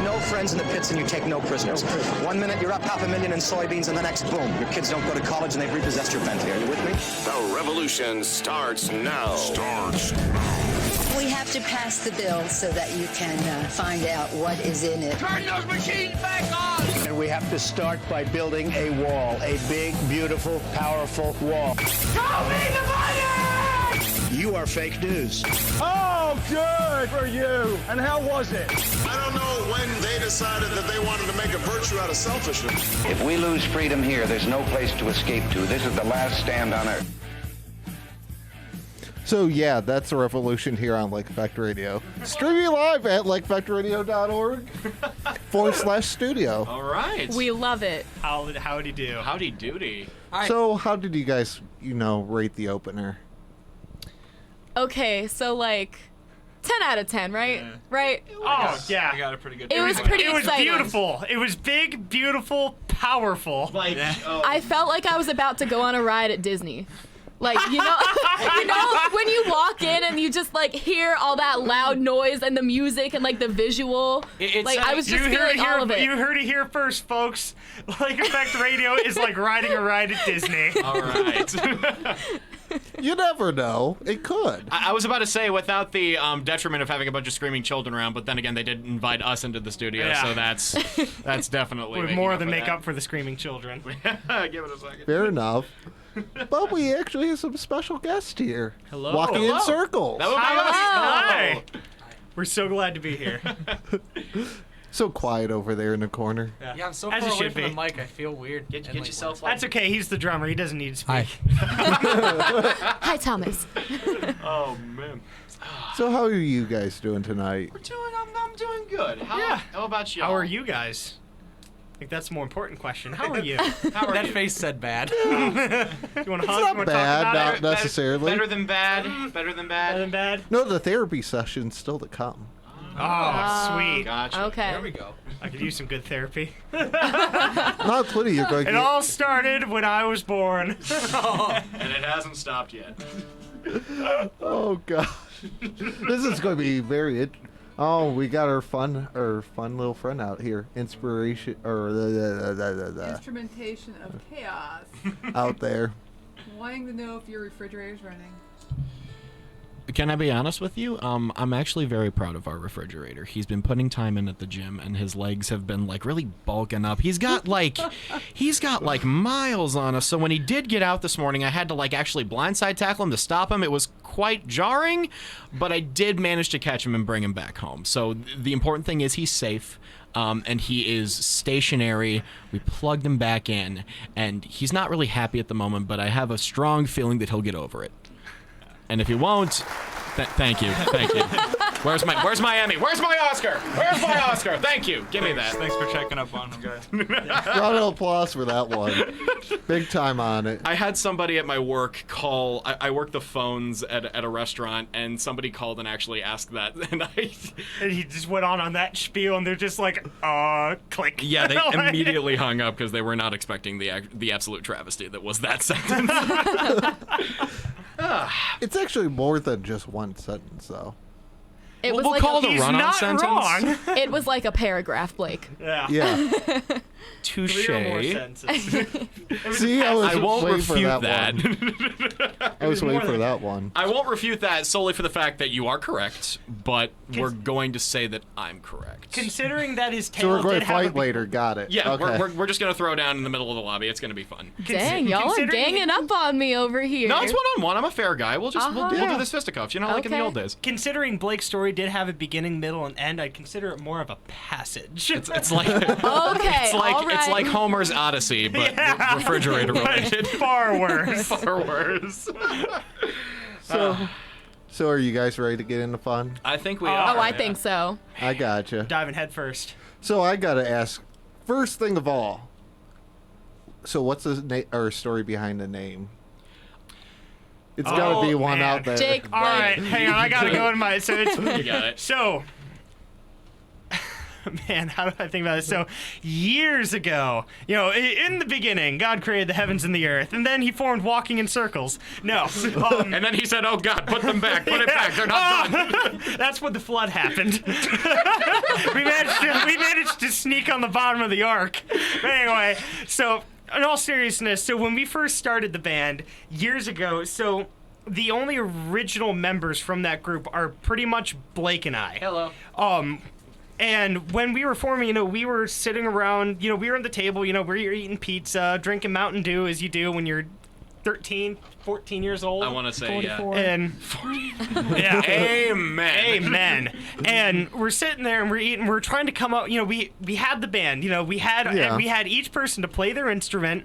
no friends in the pits and you take no prisoners. 1 minute you're up $500,000 in soybeans, and the next, boom, your kids don't go to college and they've repossessed your Bentley. Are you with me? The revolution starts now. We have to pass the bill so that you can find out what is in it. Turn those machines back on! And we have to start by building a wall, a big, beautiful, powerful wall. Show me the money! You are fake news. Oh, good for you. And how was it? I don't know when they decided that they wanted to make a virtue out of selfishness. If we lose freedom here, there's no place to escape to. This is the last stand on Earth. So yeah, that's the revolution here on Lake Effect Radio. Streaming live at lakefactradio.org/studio. All right. We love it. Howdy do. Howdy doody. So how did you guys, rate the opener? Okay, so 10 out of 10, right? Yeah. Right? Oh, yeah. I got a pretty good. It was pretty It was exciting. beautiful. It was big, beautiful, powerful. I felt like I was about to go on a ride at Disney. When you walk in and you just hear all that loud noise and the music and the visual. I was just feeling all of it. You heard it here first, folks. Lake Effect Radio is like riding a ride at Disney. All right. You never know. It could. I was about to say without the detriment of having a bunch of screaming children around, but then again, they did invite us into the studio, so that's definitely With more than make up for the screaming children. Give it a second. Fair enough. But we actually have some special guests here. Hello. Walking in circles. That would be Hi. We're so glad to be here. So quiet over there in the corner. Yeah, I'm so As far it away should from be. the mic, I feel weird. Get yourself That's okay. He's the drummer. He doesn't need to speak. Hi, Thomas. Oh, man. So how are you guys doing tonight? I'm doing good. How about you? How are you guys? I think that's a more important question. How are you? That face said bad. You want to hug? It's You not want to bad, talk about not necessarily. Better than bad. Better than bad. Better than bad? No, the therapy session's still to come. Oh, sweet. Gotcha. Okay. There we go. I could use some good therapy. Not including you're going to It all started when I was born. And it hasn't stopped yet. Oh gosh. This is going to be very Oh, we got our fun little friend out here. Inspiration or Instrumentation of chaos. out there. Wanting to know if your refrigerator's running. Can I be honest with you? I'm actually very proud of our refrigerator. He's been putting time in at the gym, and his legs have been really bulking up. He's got miles on us. So when he did get out this morning, I had to actually blindside tackle him to stop him. It was quite jarring, but I did manage to catch him and bring him back home. So the important thing is he's safe. And he is stationary. We plugged him back in, and he's not really happy at the moment, but I have a strong feeling that he'll get over it. And if he won't, thank you. Where's my Emmy? Where's my Oscar? Where's my Oscar? Thank you. Give me that. Thanks for checking up on him, guys. Round of applause for that one. Big time on it. I had somebody at my work call. I work the phones at a restaurant, and somebody called and actually asked that, and he just went on that spiel, and they're just click. Yeah, they immediately hung up because they were not expecting the absolute travesty that was that sentence. It's actually more than just one sentence, though. It was we'll call it a run-on sentence. Wrong. It was like a paragraph, Blake. Yeah. Touche. See, I won't waiting for refute that. I was waiting for that one. I won't refute that solely for the fact that you are correct, but we're going to say that I'm correct. Considering that his tail So we're going did to have fight later. Got it. Yeah, okay. we're just going to throw down in the middle of the lobby. It's going to be fun. Dang, y'all are ganging up on me over here. No, it's one-on-one. I'm a fair guy. We'll just we'll do this fisticuffs, like in the old days. Considering Blake's story did have a beginning, middle, and end, I'd consider it more of a passage. It's like okay, it's like Homer's Odyssey, but refrigerator related. Far worse. Far worse. So are you guys ready to get into fun? I think we are. Oh, I think so. I gotcha. Diving head first. So I gotta ask, first thing of all. So what's the story behind the name? It's gotta be one out there. Jake, all right, hang on. I gotta go in my. So it's You got it. So Man, how do I think about this? So, years ago, in the beginning, God created the heavens and the earth, and then he formed walking in circles. No. And then he said, oh, God, put them back. Put it back. They're not done. That's when the flood happened. we managed to sneak on the bottom of the ark. But anyway, so, in all seriousness, so when we first started the band years ago, so the only original members from that group are pretty much Blake and I. Hello. And when we were forming, we were sitting around, we were at the table, we're eating pizza, drinking Mountain Dew as you do when you're 13, 14 years old. I want to say, 44. And yeah. Amen. Amen. And we're sitting there and we're eating. We're trying to come up. We had the band. We had each person to play their instrument.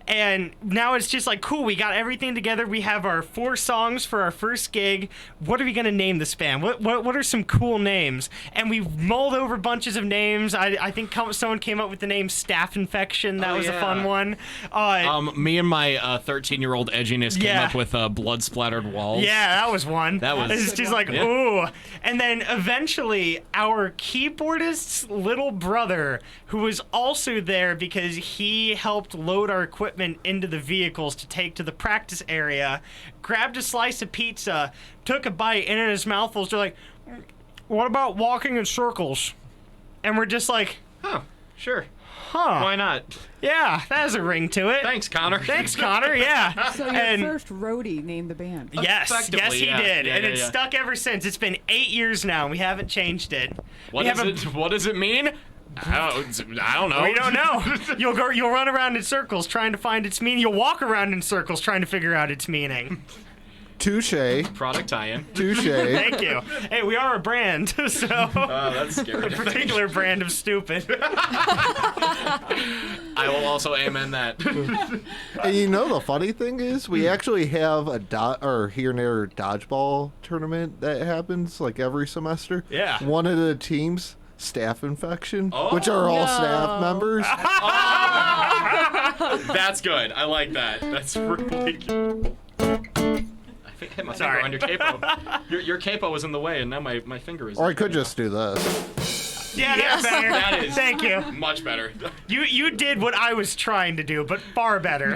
And now it's just like, cool. We got everything together. We have our 4 songs for our first gig. What are we gonna name this band? What are some cool names? And we mulled over bunches of names. I think someone came up with the name Staph Infection. That was a fun one. Me and my 13-year-old edginess came up with blood splattered walls. Yeah, that was one. It's just like, ooh. And then eventually our keyboardist's little brother, who was also there because he helped load our equipment into the vehicles to take to the practice area, grabbed a slice of pizza, took a bite, and in his mouth was like, what about walking in circles? And we're just like, huh, sure. Huh. Why not? Yeah, that has a ring to it. Thanks, Connor. Yeah. So your first roadie named the band. Yes, he did. Yeah, and it's stuck ever since. It's been 8 years now, and we haven't changed it. What does it mean? I don't know. We don't know. You'll run around in circles trying to find its meaning. You'll walk around in circles trying to figure out its meaning. Touche. Product tie-in. Touche. Thank you. Hey, we are a brand, so that's scary. A particular brand of stupid. I will also amen that. And the funny thing is, we actually have a here and there dodgeball tournament that happens like every semester. Yeah. One of the teams, Staph Infection, which are all staff members. That's good. I like that. That's really good. I hit my finger on your capo. Your capo was in the way, and now my finger is. Or I could just do this. Yeah, that's better. That is. Thank you. Much better. You did what I was trying to do, but far better.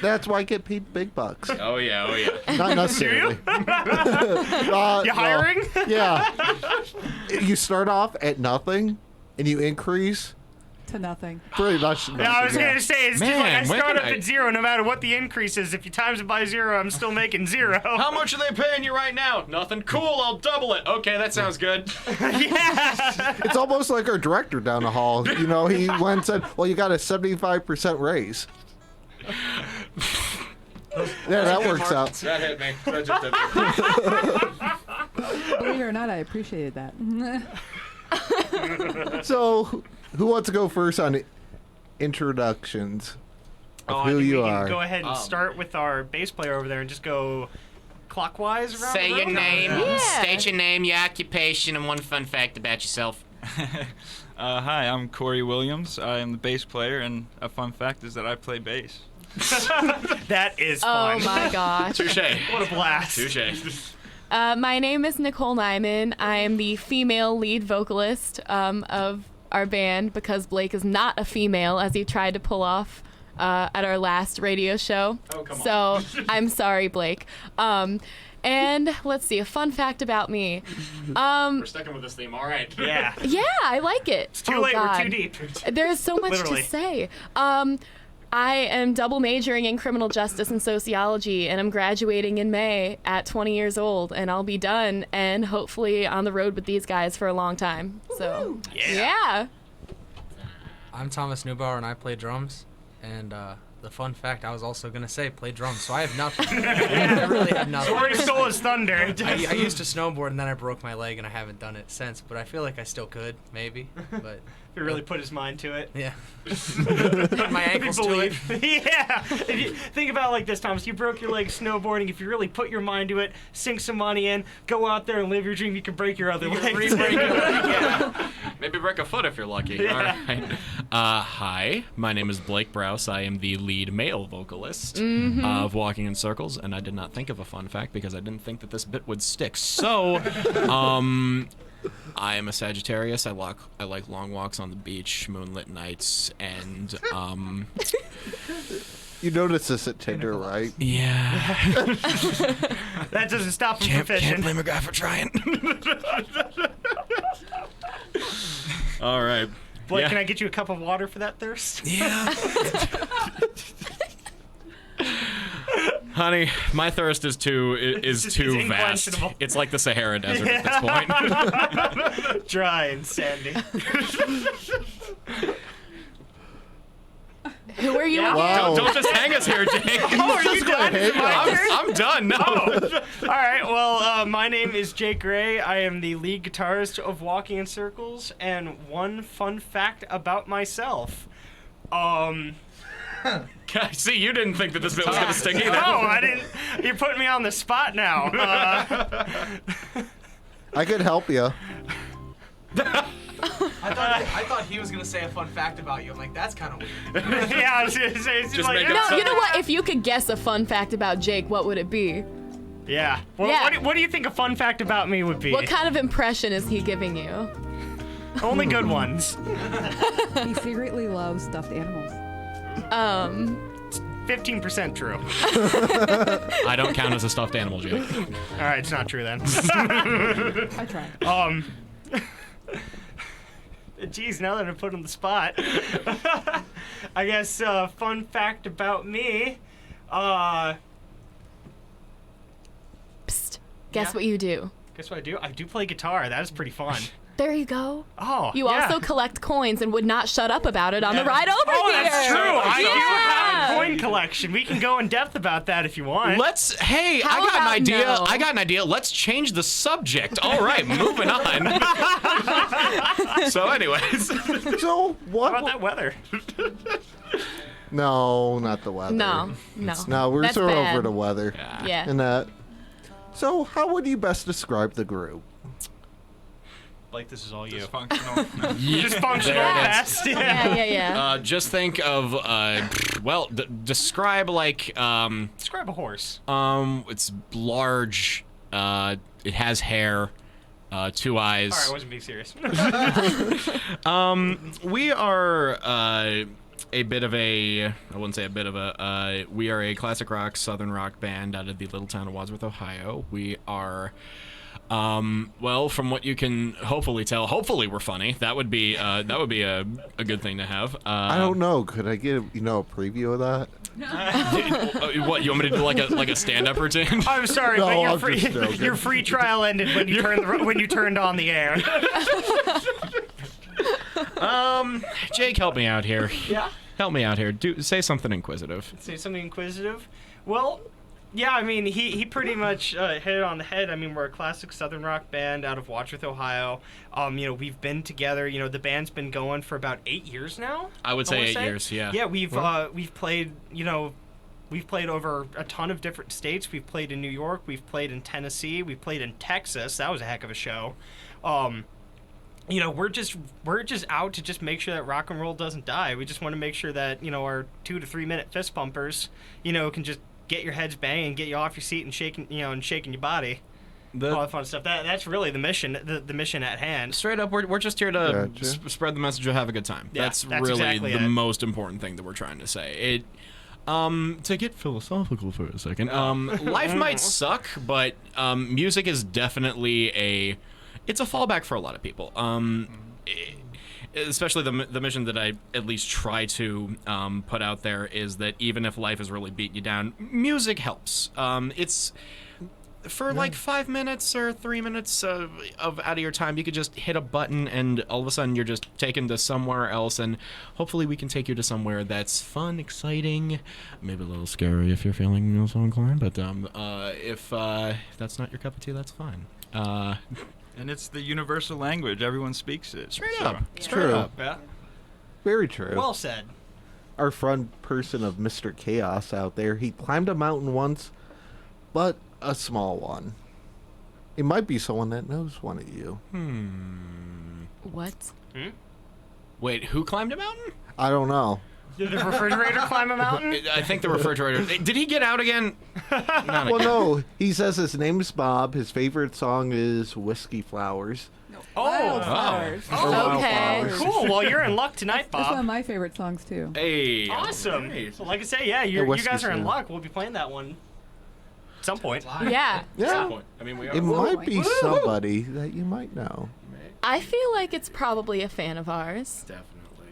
That's why I get paid big bucks. Oh yeah. Not necessarily. You hiring? No. Yeah. You start off at nothing, and you increase to nothing. Pretty much. Nothing, Yeah, I was gonna say it's just like I start up I- at 0, no matter what the increase is. If you times it by 0, I'm still making 0. How much are they paying you right now? Nothing. Cool. I'll double it. Okay, that sounds good. Yeah. It's almost like our director down the hall. He went and said, "Well, you got a 75% raise." Yeah, that works out. That hit me. That just hit me. Believe it or not, I appreciated that. So, who wants to go first on introductions of who I think you we can are? go ahead and start with our bass player over there and just go clockwise around Say the your room. name, Yeah. state your name, your occupation, and one fun fact about yourself. Hi, I'm Corey Williams. I am the bass player, and a fun fact is that I play bass. That is fun. Oh my gosh. Touche. What a blast. Touche. My name is Nicole Diamond. I am the female lead vocalist of our band because Blake is not a female, as he tried to pull off at our last radio show. Oh, come so on. I'm sorry, Blake. And let's see, a fun fact about me. We're sticking with this theme. All right. Yeah. Yeah, I like it. It's too late. God. We're too deep. There's so much Literally. to say. I am double majoring in criminal justice and sociology, and I'm graduating in May at 20 years old, and I'll be done and hopefully on the road with these guys for a long time. So, yeah. I'm Thomas Neubauer, and I play drums. And the fun fact I was also going to say, play drums. So I have nothing. I really have nothing. Corey stole his thunder. I used to snowboard, and then I broke my leg, and I haven't done it since. But I feel like I still could, maybe. But If he really put his mind to it. yeah. Put my ankles to it. Yeah. If you think about it like this, Thomas, you broke your leg snowboarding. If you really put your mind to it, sink some money in, go out there and live your dream, you can break your other leg. Yeah. Maybe break a foot if you're lucky. Yeah. All right. Hi, my name is Blake Browse. I am the lead male vocalist of Walking in Circles, and I did not think of a fun fact because I didn't think that this bit would stick. So, I am a Sagittarius. I like long walks on the beach, moonlit nights, and You notice this at Tinder, right? Yeah. That doesn't stop him from fishing. Can't blame a guy for trying. All right. Blake, Yeah. can I get you a cup of water for that thirst? Yeah. Honey, my thirst is too vast. unquenchable. It's like the Sahara Desert at this point. Dry and sandy. Who are you Yeah. again? Wow. Don't just hang us here, Jake. Oh, are you done? I'm done. No. Oh. All right. Well, my name is Jake Gray. I am the lead guitarist of Walking in Circles. And one fun fact about myself. See, you didn't think that this bit was going to stick either. No, I didn't. You're putting me on the spot now. I could help you. I thought he was gonna say a fun fact about you. I'm like, that's kind of weird. Yeah, I was gonna say, it's Just like, make up No, something. you know what? If you could guess a fun fact about Jake, what would it be? Yeah. Well, Yeah. What do you think a fun fact about me would be? What kind of impression is he giving you? Only good ones. He secretly loves stuffed animals. 15% true. I don't count as a stuffed animal, Jake. All right, it's not true then. I tried. Geez, now that I put on the spot, I guess fun fact about me. Psst. Guess what you do? Guess what I do? I do play guitar. That is pretty fun. There you go. Oh, You yeah. also collect coins and would not shut up about it on the ride over Oh, here. that's true. I do have a Yeah. coin collection. We can go in depth about that if you want. Hey, How I got an about idea. no? I got an idea. Let's change the subject. All right, moving on. So, anyways. So what? How about that weather? No, not the weather. No. No, we're That's so bad. over the weather. Yeah. And so how would you best describe the group? Like this is all you. Dysfunctional. Just functional There it is. best. Yeah. Just think of, describe like, Describe a horse. it's large, it has hair, 2 eyes. All right, I wasn't being serious. We are a bit of a, I wouldn't say a bit of a, we are a classic rock, southern rock band out of the little town of Wadsworth, Ohio. We are, well, from what you can hopefully tell, hopefully we're funny. That would be a good thing to have. I don't know. Could I get a preview of that? What, you want me to do like a stand-up routine? I'm sorry, No, but I'm just joking. your free trial ended when you turned on the air. Jake, help me out here. Yeah. Help me out here. Say something inquisitive. Say something inquisitive. Well, yeah, I mean, he pretty much hit it on the head. I mean, we're a classic southern rock band out of Wadsworth, Ohio. We've been together. The band's been going for about 8 years now. I would say 8 years. Yeah. Yeah, we've played. We've played over a ton of different states. We've played in New York. We've played in Tennessee. We played in Texas. That was a heck of a show. We're just out to just make sure that rock and roll doesn't die. We just want to make sure that our 2 to 3 minute fist pumpers, can just get your heads banging, get you off your seat and shaking your body. All that fun stuff. That's really the mission. The mission at hand. Straight up, we're just here to spread the message of have a good time. Yeah, that's that's really exactly the it. most important thing that we're trying to say. To get philosophical for a second, life might suck, but music is definitely it's a fallback for a lot of people. Especially the mission that I at least try to put out there is that even if life is really beating you down, music helps. It's for like 5 minutes or 3 minutes of out of your time, you could just hit a button and all of a sudden you're just taken to somewhere else, and hopefully we can take you to somewhere that's fun, exciting, maybe a little scary if you're feeling so inclined, but if that's not your cup of tea, that's fine. And it's the universal language. Everyone speaks it. Straight up. It's true. Yeah. Very true. Well said. Our front person of Mr. Chaos out there, he climbed a mountain once, but a small one. It might be someone that knows one of you. What? Wait, who climbed a mountain? I don't know. Did the refrigerator climb a mountain? I think the refrigerator. Did he get out again? Not Well, again. no. He says his name is Bob. His favorite song is Whiskey Flowers. No, Wildflowers. Okay. Cool. Well, you're in luck tonight, That's one Bob. of my favorite songs too. Hey. Awesome. Right. So like I say, yeah, you whiskey guys are in sound. luck. We'll be playing that one at some point. Yeah. Yeah. I mean, we It are. might be somebody that you might know. I feel like it's probably a fan of ours. Definitely.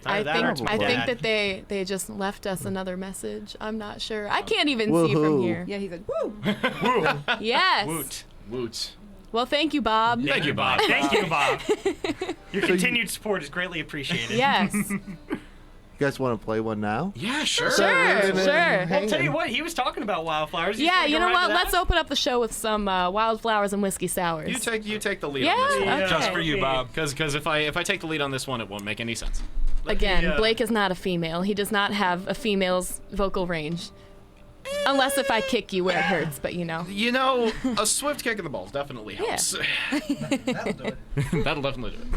I Either that or it's think my dad. that they just left us another message. I'm not sure. I can't even see Woohoo. from here. Yeah, he said, "Woo." Yes. Woot. Woot. Well, thank you, Bob. Thank you, Bob. Thank you, Bob. Your continued support is greatly appreciated. Yes. You guys want to play one now? Yeah, sure. Sure. I'll tell you what, he was talking about wildflowers. Yeah, you know what? Let's Let's open up the show with some wildflowers and whiskey sours. You take the lead Yeah? on this one. Okay. Just for you, Bob. Because if I take the lead on this one, it won't make any sense. Again, Blake is not a female. He does not have a female's vocal range. Unless if I kick you where it hurts, but you know. You know, a swift kick in the balls definitely helps. That'll do it. That'll definitely do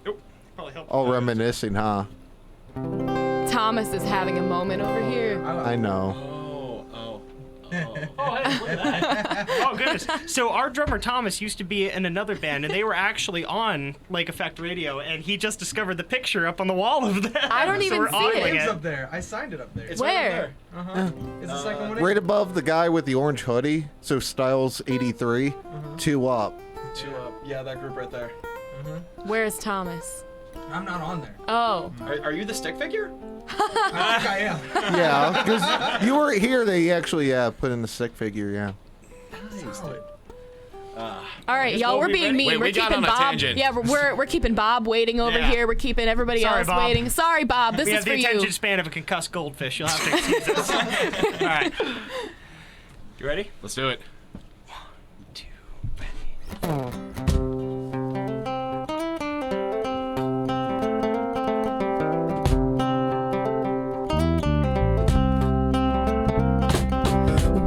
it. Probably help. All reminiscing, huh? Thomas is having a moment over here. I know. Oh goodness! So our drummer Thomas used to be in another band, and they were actually on Lake Effect Radio, and he just discovered the picture up on the wall of them. I don't even see it. It's up there. I signed it up there. It's where? It's the second one. Right above the guy with the orange hoodie. So Styles 83, 2 up. 2 up. Yeah, that group right there. Where's Thomas? I'm not on there. Oh. Are you the stick figure? I think I am. Yeah, because you weren't here. They actually put in the stick figure. Yeah. All right, y'all. We're being mean. Wait, we're we got keeping on a Bob. tangent. Yeah, we're keeping Bob waiting over Yeah. here. We're keeping everybody Sorry, else Bob. waiting. Sorry, Bob. This We is have for the attention you. span of a concussed goldfish. You'll have to excuse us. All right. You ready? Let's do it. 1, 2, ready.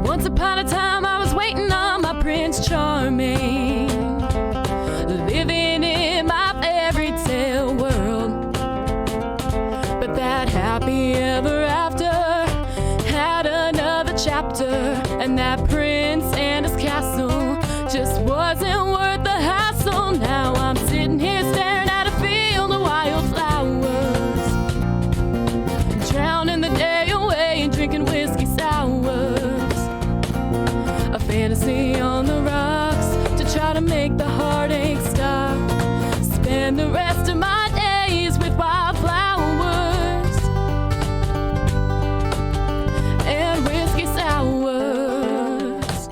Once upon a time, I was waiting on my Prince Charming, living in my fairy tale world. But that happy ever after had another chapter, and that prince and his castle just wasn't worth the hassle. Now I'm sitting here staring at a field of wildflowers, drowning the day away and drinking whiskey sours. A fantasy on the rocks to try to make the heartache stop. Spend the rest of my days with wildflowers and whiskey sours.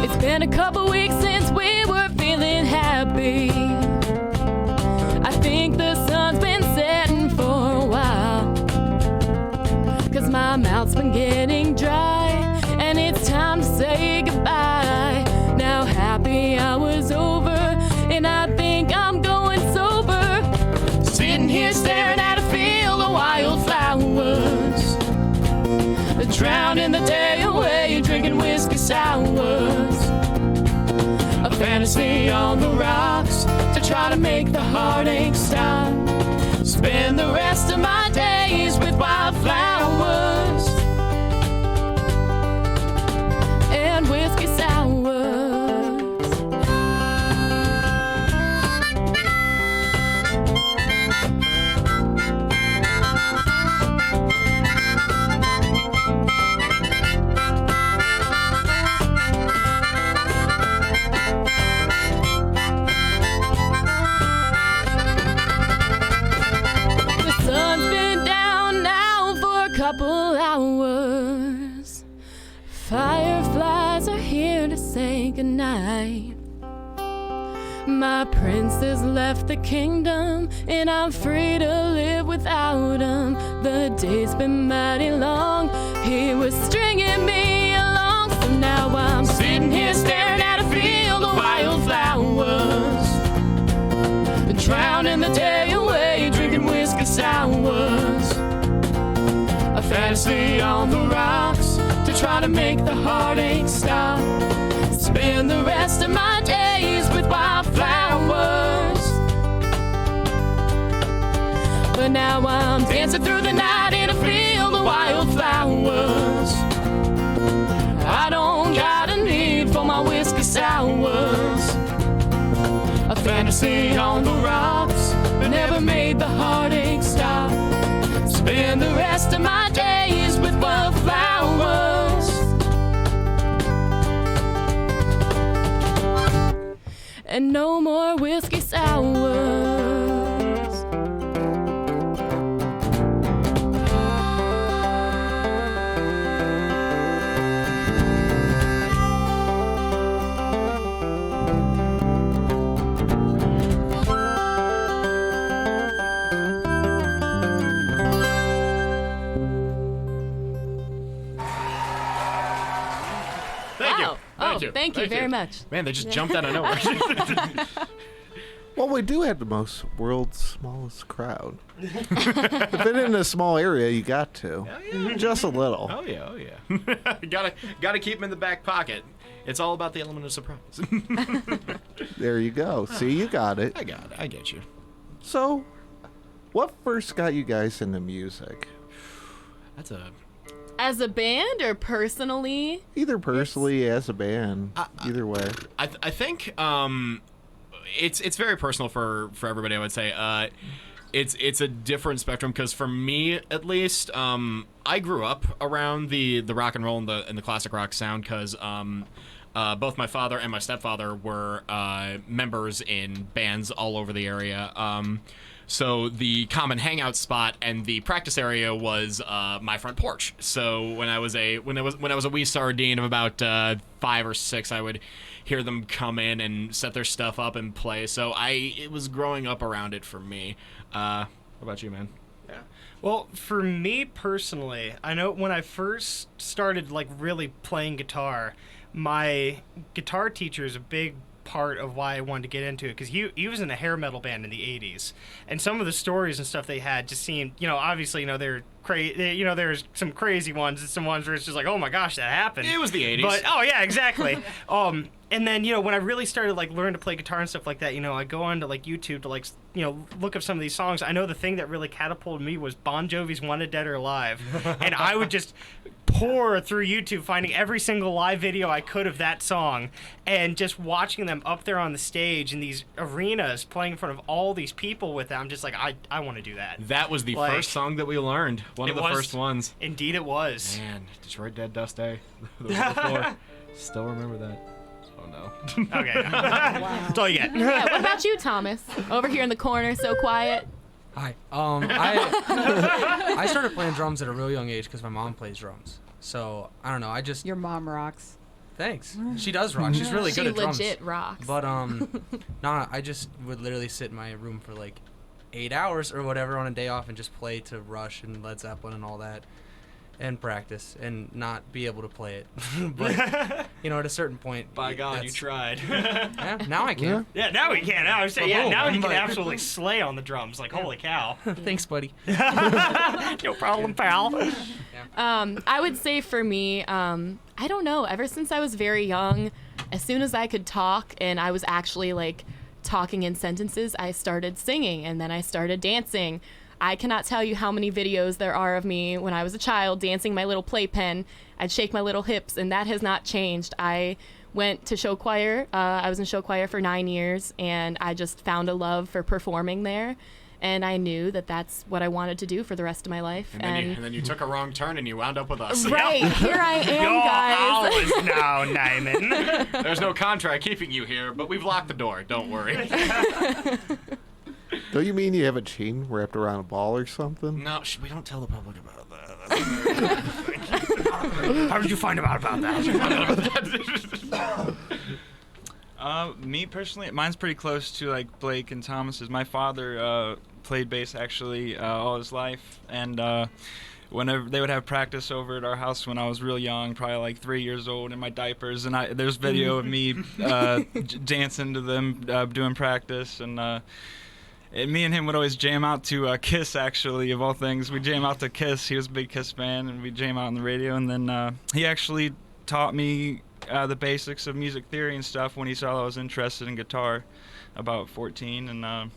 It's been a couple weeks since we were feeling happy. I think the sun's been setting for a while, 'cause my mouth's been getting dry, and it's time to say goodbye. Now happy hour's over, and I think I'm going sober. Sitting here staring at a field of wildflowers, drowning the day away, drinking whiskey sours. A fantasy on the rocks to try to make the heartache stop. Spend the rest of my days with wildflowers and whiskey sours. The sun's been down now for a couple hours. Fireflies are here to say goodnight. My prince has left the kingdom, and I'm free to live without him. The day's been mighty long. He was stringing me along, so now I'm sitting here staring at a field of wildflowers, drowning the day away, drinking whiskey sours. A fantasy on the rocks to try to make the heartache stop. Spend the rest of my days with wildflowers But now I'm dancing through the night in a field of wildflowers. I don't got a need for my whiskey sours. A fantasy on the rocks, but never made the heartache stop. Spend the rest of my days with wildflowers. And no more whiskey sours. Thank you very much. Man, they just jumped out of nowhere. Well, we do have the most world's smallest crowd. If it in a small area, you got to. Just a little. Oh yeah. gotta keep them in the back pocket. It's all about the element of surprise. There you go. See, you got it. I got it. I get you. So, what first got you guys into music? That's a... As a band or personally? Either personally, as a band. Either way. I think it's very personal for everybody, I would say. It's a different spectrum because for me, at least, I grew up around the rock and roll and the classic rock sound because both my father and my stepfather were members in bands all over the area. So the common hangout spot and the practice area was my front porch. So when I was a wee sardine of about 5 or 6, I would hear them come in and set their stuff up and play. So it was growing up around it for me. What about you, man? Yeah. Well, for me personally, I know when I first started like really playing guitar, my guitar teacher is a big part of why I wanted to get into it because he was in a hair metal band in the 80s, and some of the stories and stuff they had just seemed, obviously, they're crazy. There's some crazy ones and some ones where it's just like, oh my gosh, that happened. It was the 80s. But oh yeah, exactly. And then when I really started like learning to play guitar and stuff like that, I go on to like YouTube to like look up some of these songs. I know the thing that really catapulted me was Bon Jovi's "Wanted Dead or Alive," and I would just pour through YouTube finding every single live video I could of that song and just watching them up there on the stage in these arenas playing in front of all these people with them. I'm just like, I want to do that. That was the first song that we learned. One of the first ones. Indeed it was. Man, Detroit Dead Dust Day. The week before. Still remember that. Oh no. Okay. Wow. That's all you get. Yeah, what about you, Thomas? Over here in the corner, so quiet. Hi. I started playing drums at a real young age because my mom plays drums. So I don't know. Your mom rocks. Thanks. She does rock. She's really good at drums. She legit rocks. But I just would literally sit in my room for like 8 hours or whatever on a day off and just play to Rush and Led Zeppelin and all that, and practice and not be able to play it. But at a certain point, by God, you tried. Yeah, now I can. Yeah, now we can. Now I'm saying, now you can absolutely slay on the drums. Like, holy cow. Thanks, buddy. No problem, pal. I would say for me, I don't know. Ever since I was very young, as soon as I could talk and I was actually like talking in sentences, I started singing and then I started dancing. I cannot tell you how many videos there are of me when I was a child dancing my little playpen. I'd shake my little hips, and that has not changed. I went to show choir. I was in show choir for 9 years, and I just found a love for performing there. And I knew that that's what I wanted to do for the rest of my life. And then you took a wrong turn, and you wound up with us. Right, here I am, guys. Yours now, Nyman. There's no contract keeping you here, but we've locked the door. Don't worry. Don't you mean you have a chain wrapped around a ball or something? No, we don't tell the public about that. How did you find out about that? Me personally, mine's pretty close to like Blake and Thomas's. My father played bass actually all his life, and whenever they would have practice over at our house when I was real young, probably like 3 years old in my diapers, and there's video of me dancing to them doing practice, and me and him would always jam out to Kiss, actually, of all things. We'd jam out to Kiss. He was a big Kiss fan, and we'd jam out on the radio. And then he actually taught me the basics of music theory and stuff when he saw I was interested in guitar about 14. And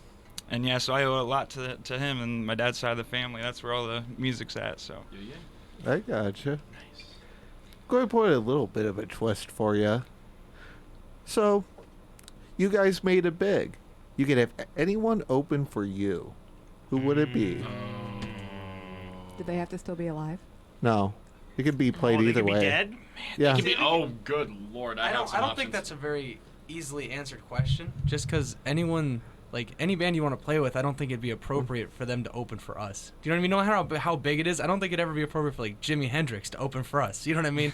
And yeah, so I owe a lot to him and my dad's side of the family. That's where all the music's at. So. I gotcha. Nice. Going to put a little bit of a twist for you. So, you guys made it big. You could have anyone open for you. Who would it be? Do they have to still be alive? No, it could be played either way. Be dead? Yeah. Oh, good lord! I don't think that's a very easily answered question. Just because anyone, like any band you want to play with, I don't think it'd be appropriate for them to open for us. Do you know what I mean? No how big it is, I don't think it'd ever be appropriate for like Jimi Hendrix to open for us. You know what I mean?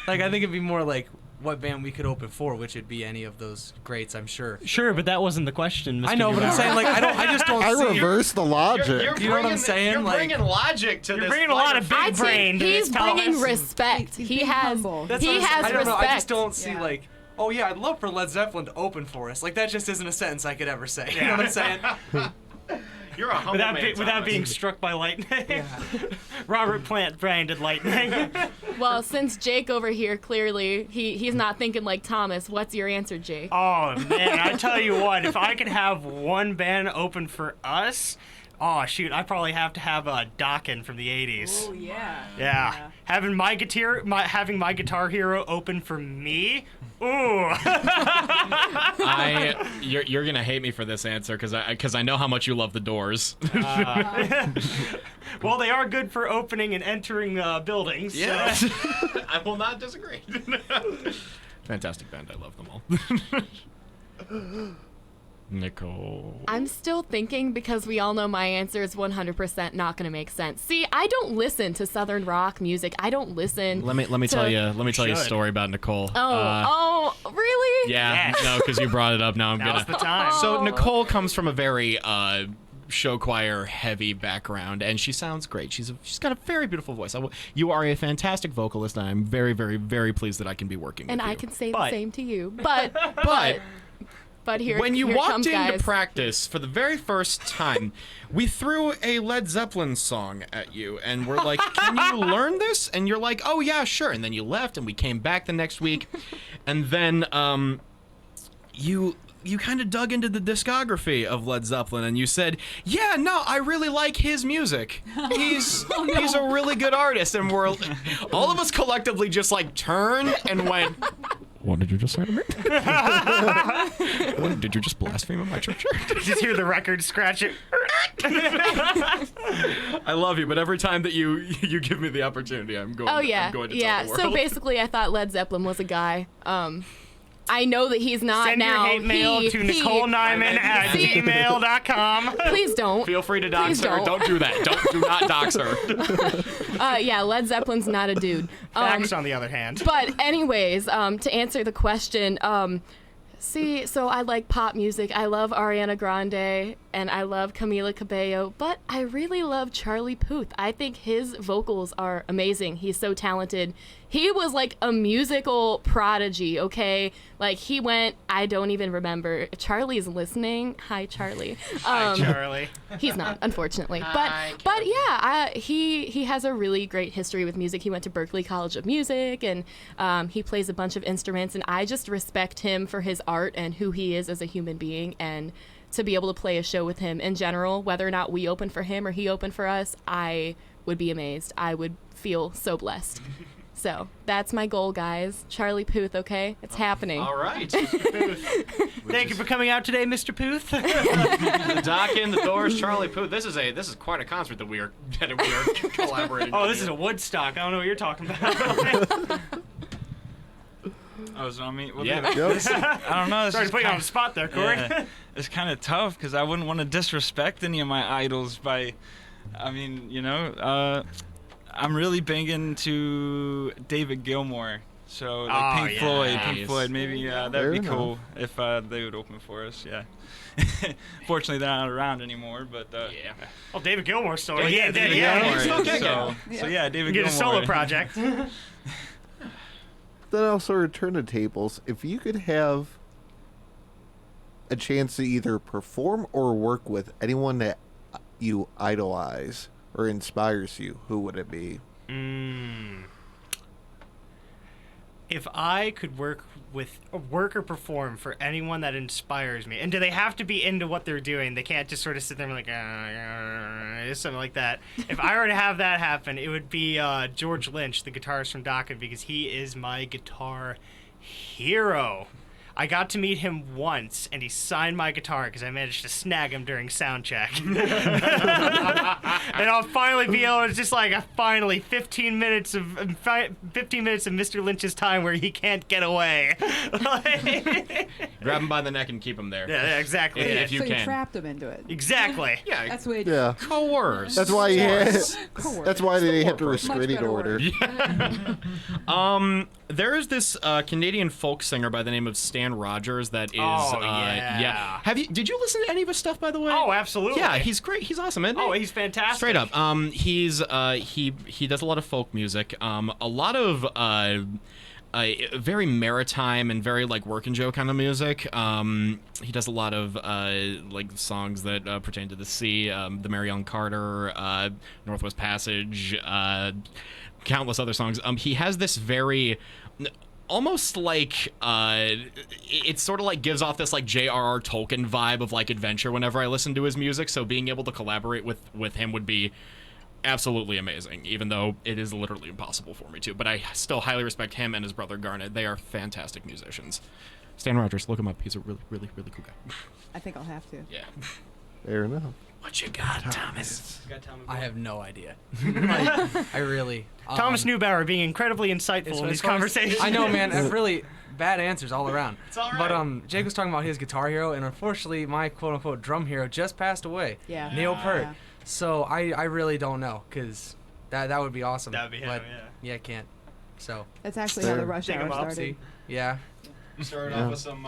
Like I think it'd be more like what band we could open for, which would be any of those greats, I'm sure. Sure, but that wasn't the question, Mr. I know, but I'm saying like I just don't. I see reverse the logic. You know what I'm saying? You're like, bringing logic to this. You're bringing a lot of big brain. He's bringing respect. He has respect. I don't know. I just don't see like. Oh yeah, I'd love for Led Zeppelin to open for us. Like that just isn't a sentence I could ever say. You know what I'm saying? You're a humble man, without being struck by lightning. Robert Plant branded lightning. Well, since Jake over here clearly he's not thinking like Thomas, what's your answer, Jake? Oh man, I tell you what, if I could have one band open for us, oh shoot, I probably have to have a Dokken from the '80s. Oh yeah. Yeah. Having my Guitar Hero open for me. Ooh. You're gonna hate me for this answer because I know how much you love the Doors. Well, they are good for opening and entering buildings. Yeah. So. I will not disagree. Fantastic band. I love them all. Nicole. I'm still thinking because we all know my answer is 100% not going to make sense. See, I don't listen to Southern rock music. I don't listen. Let me tell you a story about Nicole. Oh, really? Yeah, no, because you brought it up. Now I'm Now's gonna. the time. So Nicole comes from a very show choir heavy background, and she sounds great. She's got a very beautiful voice. You are a fantastic vocalist, and I'm very, very, very pleased that I can be working with you. And I can say the same to you. But here, when you here walked comes, into guys. practice for the very first time, we threw a Led Zeppelin song at you, and we're like, "Can you learn this?" And you're like, "Oh yeah, sure." And then you left, and we came back the next week, and then you kind of dug into the discography of Led Zeppelin, and you said, "Yeah, no, I really like his music. He's a really good artist." And we're all of us collectively just like turned and went. What did you just say to me? What, did you just blaspheme in my church? Just hear the record scratch it. I love you, but every time that you give me the opportunity, I'm going. Oh yeah, I'm going to yeah. tell the world. So basically, I thought Led Zeppelin was a guy. I know that he's not Send now. your hate mail to Nicole Diamond at gmail.com. Please don't. Feel free to dox Please her. Don't do that. Do not dox her. Yeah, Led Zeppelin's not a dude. Facts, on the other hand. But anyways, to answer the question, see, so I like pop music. I love Ariana Grande and I love Camila Cabello, but I really love Charlie Puth. I think his vocals are amazing. He's so talented. He was like a musical prodigy, okay? Like he went, I don't even remember. Charlie's listening. Hi, Charlie. Hi, Charlie. He's not, unfortunately. But yeah, he has a really great history with music. He went to Berklee College of Music, and he plays a bunch of instruments, and I just respect him for his art and who he is as a human being, and to be able to play a show with him in general, whether or not we open for him or he opened for us, I would be amazed. I would feel so blessed. So that's my goal, guys. Charlie Puth, okay? It's happening. All right. Thank you for coming out today, Mr. Puth. The Dokken, the Doors, Charlie Puth. This is quite a concert that we are collaborating. Oh, on this here. is a Woodstock. I don't know what you're talking about. Oh, so I mean, well, Yeah. I don't know. Sorry to put you on the spot there, Corey. Yeah, it's kind of tough because I wouldn't want to disrespect any of my idols by, I mean, I'm really big into David Gilmour. So like Pink Floyd, maybe that'd be cool if they would open for us. Yeah. Fortunately, they're not around anymore, but yeah. Well, David Gilmour's still David Gilmour. So yeah, David Get Gilmour. a solo project. Then also return to tables. If you could have a chance to either perform or work with anyone that you idolize or inspires you, who would it be? If I could work or perform for anyone that inspires me, and do they have to be into what they're doing? They can't just sort of sit there and like something like that. If I were to have that happen, it would be George Lynch, the guitarist from Dokken, because he is my guitar hero. I got to meet him once, and he signed my guitar because I managed to snag him during sound check. And I'll finally be able to just finally 15 minutes of Mr. Lynch's time where he can't get away. Grab him by the neck and keep him there. Yeah, exactly. If you so can. you trapped them into it. Exactly. Yeah. That's what. Yeah. Coerce. That's why he Coerce. That's why they have to Much restraining better order. There is this Canadian folk singer by the name of Stan Rogers that is yeah. Did you listen to any of his stuff, by the way? Oh, absolutely. Yeah, he's great. He's awesome, isn't he? Oh, he's fantastic. Straight up. He does a lot of folk music. A lot of very maritime and very Workin' Joe kind of music. He does a lot of songs that pertain to the sea, the Mary Ellen Carter, Northwest Passage, countless other songs. He has this very almost it sort of gives off this J.R.R. Tolkien vibe of adventure whenever I listen to his music. So being able to collaborate with him would be absolutely amazing, even though it is literally impossible for me to. But I still highly respect him and his brother Garnet. They are fantastic musicians. Stan Rogers, look him up. He's a really, really, really cool guy. I think I'll have to. Yeah. Fair enough. What you got, Thomas? I have no idea. I really. Thomas Neubauer being incredibly insightful in this conversation. I know, man. Really bad answers all around. It's all right. But Jake was talking about his guitar hero, and unfortunately, my quote-unquote drum hero just passed away. Yeah. Neil Peart. Yeah. So I really don't know, because that would be awesome. That would be him, but, yeah. I can't. So. That's actually how the rush Dig hour him up, started. See? Yeah. You started off with some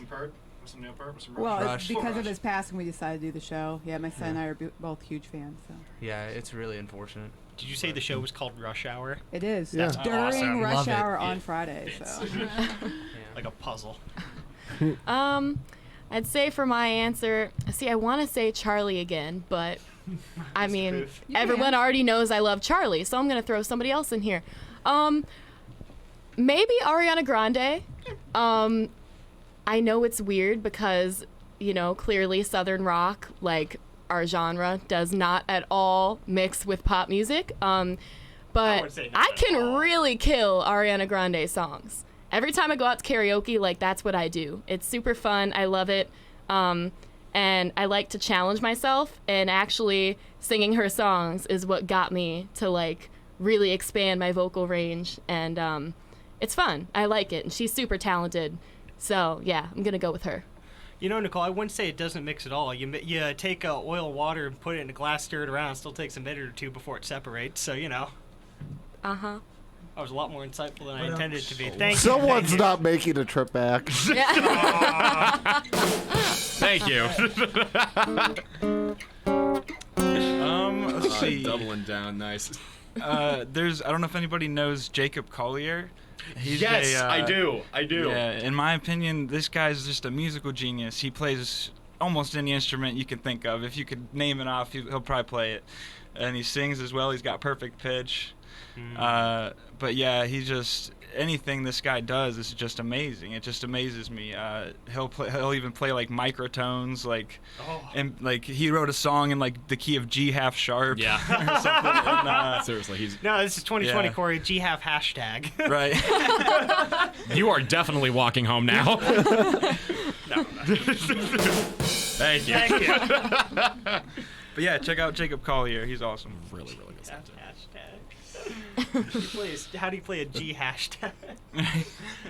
Peart, with some Neil Peart, with some Well, Rush. because of his passing, we decided to do the show. Yeah, my son and I are both huge fans. So. Yeah, it's really unfortunate. Did you say the show was called Rush Hour? It is. Yeah. That's during Awesome. rush Love it. hour on Friday. So. Like a puzzle. I'd say for my answer, I want to say Charlie again, but I mean, everyone already knows I love Charlie, so I'm going to throw somebody else in here. Maybe Ariana Grande. I know it's weird because, clearly Southern rock, our genre, does not at all mix with pop music. But I can really kill Ariana Grande songs. Every time I go out to karaoke, that's what I do. It's super fun. I love it. And I like to challenge myself, and actually singing her songs is what got me to really expand my vocal range. And it's fun. I like it. And she's super talented. So yeah, I'm going to go with her. Nicole, I wouldn't say it doesn't mix at all. You take oil and water and put it in a glass, stir it around. It still takes a minute or two before it separates. So, Uh-huh. I was a lot more insightful than I intended it to be. Thank you. Someone's not making a trip back. Thank you. Let's see. Doubling down, nice. I don't know if anybody knows Jacob Collier. Yes, I do. Yeah, in my opinion, this guy's just a musical genius. He plays almost any instrument you can think of. If you could name it off, he'll probably play it. And he sings as well. He's got perfect pitch. But yeah, anything this guy does is just amazing. It just amazes me. He'll even play microtones, and he wrote a song in the key of G half sharp. Yeah. Or something. And, Seriously, No, this is 2020, Yeah. Corey. G half hashtag. right. you are definitely walking home now. No. Thank you. Thank you. But yeah, check out Jacob Collier. He's awesome. Really, really good stuff. How do you play a G hashtag?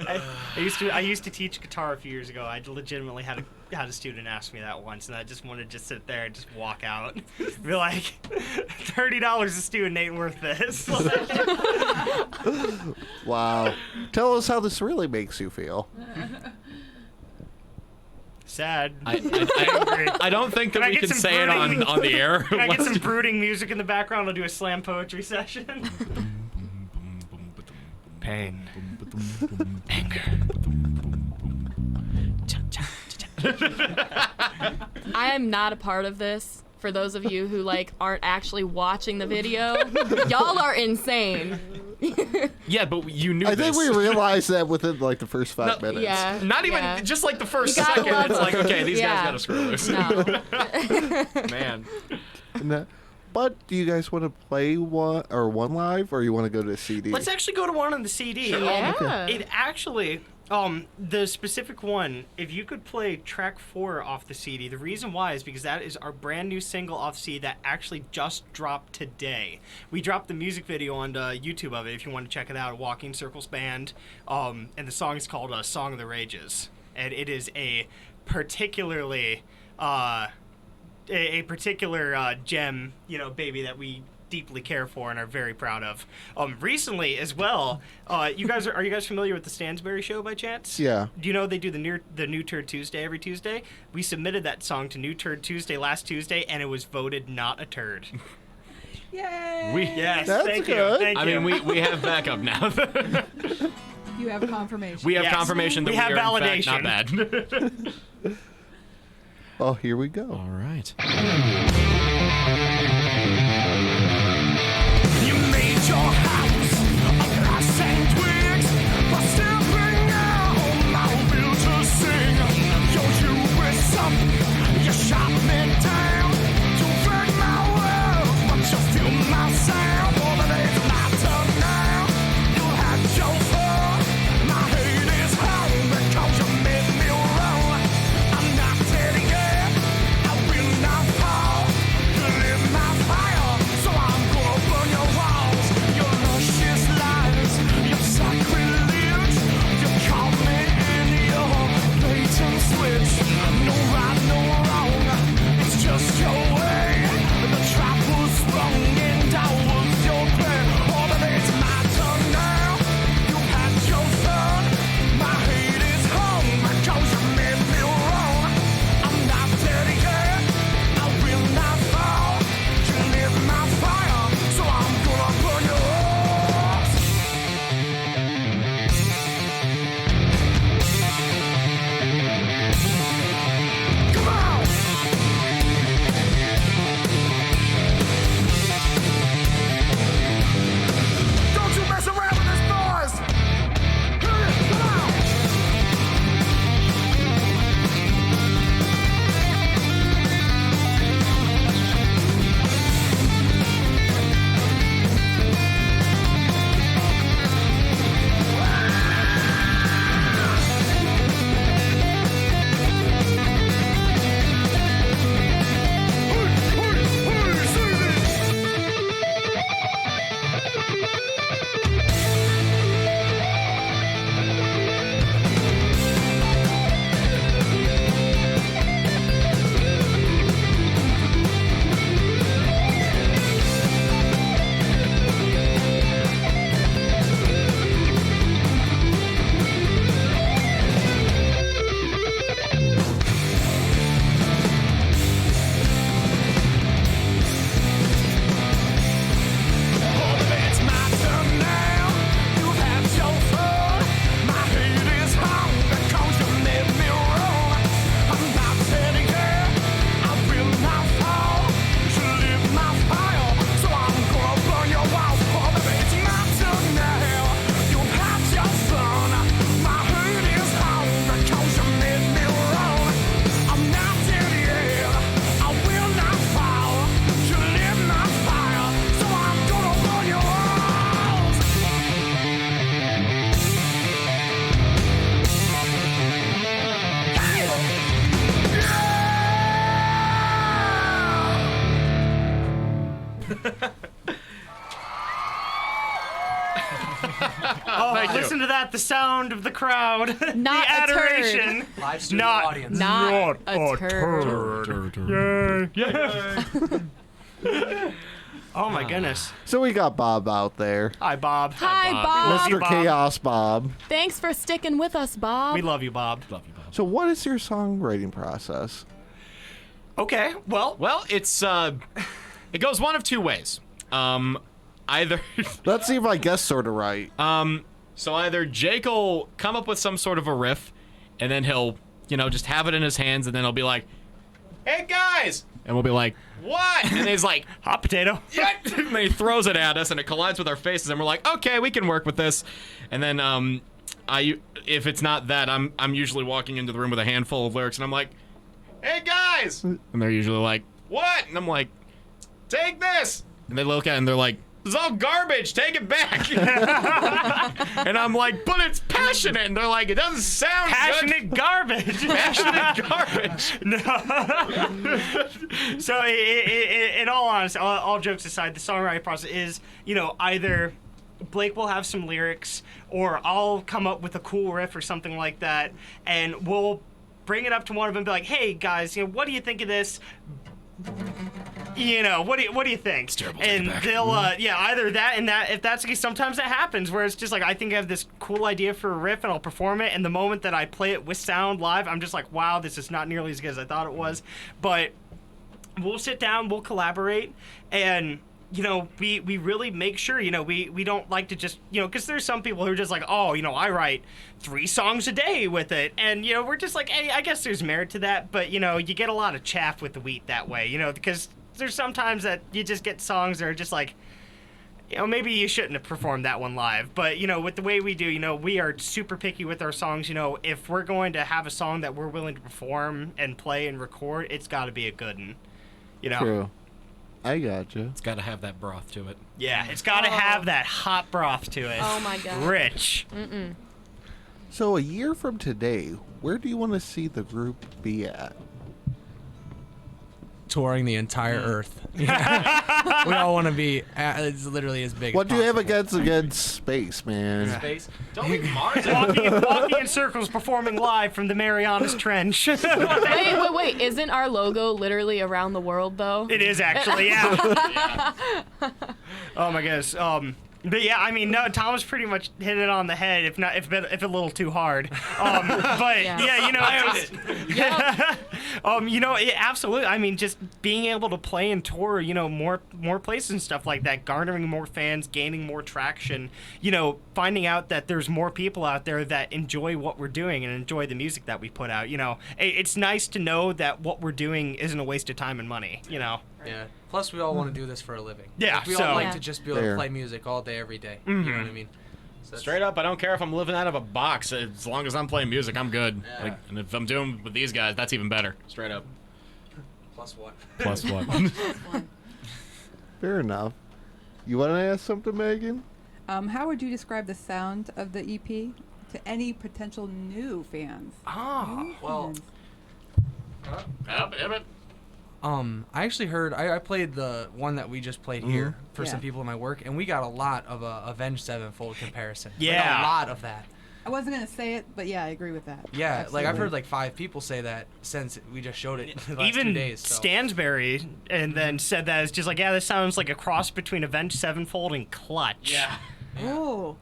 I used to teach guitar a few years ago. I legitimately had a student ask me that once, and I just wanted to just sit there and just walk out. Be like, $30 a student ain't worth this. Wow. Tell us how this really makes you feel. Sad. I don't think that we can say it on the air. Can I get some brooding music in the background? I'll do a slam poetry session. Pain. Anger. I am not a part of this. For those of you who aren't actually watching the video, y'all are insane. Yeah, but you knew I this. think we realized that within like the first 5 minutes. Yeah. Not even just like the first You gotta second. love It's like, it. okay, these guys Yeah. gotta screw loose. No. Man. No. But do you guys want to play one live, or you want to go to the CD? Let's actually go to one on the CD. Yeah. It actually, the specific one, if you could play track 4 off the CD, the reason why is because that is our brand new single off CD that actually just dropped today. We dropped the music video on YouTube of it if you want to check it out, Walking Circles Band, and the song is called Song of the Rages. And it is a particularly, a particular gem, baby that we deeply care for and are very proud of. Recently as well, are you guys familiar with the Stansberry Show by chance? Yeah. Do you know they do the New Turd Tuesday every Tuesday? We submitted that song to New Turd Tuesday last Tuesday, and it was voted not a turd. Yay! Yes, That's thank good. you. Thank I you. mean, we have backup now. You have confirmation. We have Yes. confirmation that We have are validation. in fact not bad. Oh, here we go. All right. You made your house of grass and twigs, but still bring home my will to sing. Your hubris up, you shot me down to break my world, but you feel my sound. All the days my turn now, you had your fun. My hate is hung because you made me wrong. I'm not dead yet, I will not fall. You lit my fire, so I'm gonna burn your walls. Your luscious lies, your sacrilege. You caught me in your blatant switch. No right, no wrong, it's just your way. The trap was sprung and that was your plan. All the days my turn now, you had your fun. My hate is hung because you made me wrong. I'm not dead yet, I will not fall. You lit my fire, so I'm gonna burn yours. Come on! Don't you mess around with this noise! Come on! It's my turn now. You had your fun. My hate is hung because you made me wrong. I'm not dead yet. I will not fall. You lit my fire, so I'm gonna burn your walls. It's my turn now. You had your fun. My hate is hung because you made me wrong. I'm not dead yet. I will not fall. You lit my fire, so I'm gonna burn your walls. Oh, Thank you. listen to that, the sound of the crowd. Not the a turd. adoration. Live studio Not- audience. Not a turd. Oh my goodness. So we got Bob out there. Hi, Bob. Hi, We Bob. love you, Mr. Chaos Bob. Thanks for sticking with us, Bob. We love you, Bob. Love you, Bob. So what is your songwriting process? Okay, well, It's it goes one of two ways. Either Let's see if I guess sort of right. so either Jake will come up with some sort of a riff, and then he'll just have it in his hands, and then he'll be like, "Hey guys," And we'll be like, what? And he's like, hot potato. Yeah. And he throws it at us, and it collides with our faces, and we're like, okay, we can work with this. And then if it's not that, I'm usually walking into the room with a handful of lyrics, and I'm like, hey guys, and they're usually like, what? And I'm like, take this. And they look at it and they're like, this is all garbage, take it back. And I'm like, but it's passionate. And they're like, it doesn't sound passionate good. Garbage. Passionate garbage. No. So in all honesty, all jokes aside, the songwriting process is, either Blake will have some lyrics or I'll come up with a cool riff or something like that, and we'll bring it up to one of them and be like, hey guys, what do you think of this? What do you think? And they'll either that and that. If that's the case, sometimes that happens where it's just like, I think I have this cool idea for a riff and I'll perform it, and the moment that I play it with sound live, I'm just like, wow, this is not nearly as good as I thought it was. But we'll sit down, we'll collaborate, and we really make sure, we don't like to just, because there's some people who are just like, oh, I write 3 songs a day with it. And, we're just like, hey, I guess there's merit to that. But, you get a lot of chaff with the wheat that way, because there's sometimes that you just get songs that are just like, maybe you shouldn't have performed that one live. But, with the way we do, we are super picky with our songs. If we're going to have a song that we're willing to perform and play and record, it's got to be a good one, True. I gotcha. It's got to have that broth to it. Yeah, it's got to have that hot broth to it. Oh, my God. Rich. Mm-mm. So a year from today, where do you want to see the group be at? Touring the entire Earth. We all want to be. It's literally as big. What as do you have possible. against space, man? Space? Don't leave Mars. walking in circles, performing live from the Marianas Trench. Wait. Isn't our logo literally around the world, though? It is actually, yeah. Oh my goodness. But yeah, I mean, no, Thomas pretty much hit it on the head, if a little too hard. But absolutely. I mean, just being able to play and tour, more places and stuff like that, garnering more fans, gaining more traction, finding out that there's more people out there that enjoy what we're doing and enjoy the music that we put out. It's nice to know that what we're doing isn't a waste of time and money. Yeah. Plus, we all want to do this for a living. Yeah. We all like to just be able to play music all day, every day. Mm-hmm. You know what I mean? So Straight up, I don't care if I'm living out of a box. As long as I'm playing music, I'm good. Yeah. And if I'm doing with these guys, that's even better. Straight up. Plus what? Plus what? Fair enough. You want to ask something, Megan? How would you describe the sound of the EP to any potential new fans? Well. I actually heard I played the one that we just played here for some people in my work, and we got a lot of Avenged Sevenfold comparison. Yeah, like a lot of that. I wasn't gonna say it, but yeah, I agree with that. Yeah, Absolutely. like I've heard like 5 people say that since we just showed it the last Even 2 days. So. Stansberry, and then said that it's just like, yeah, this sounds like a cross between Avenged Sevenfold and Clutch. Yeah. Oh,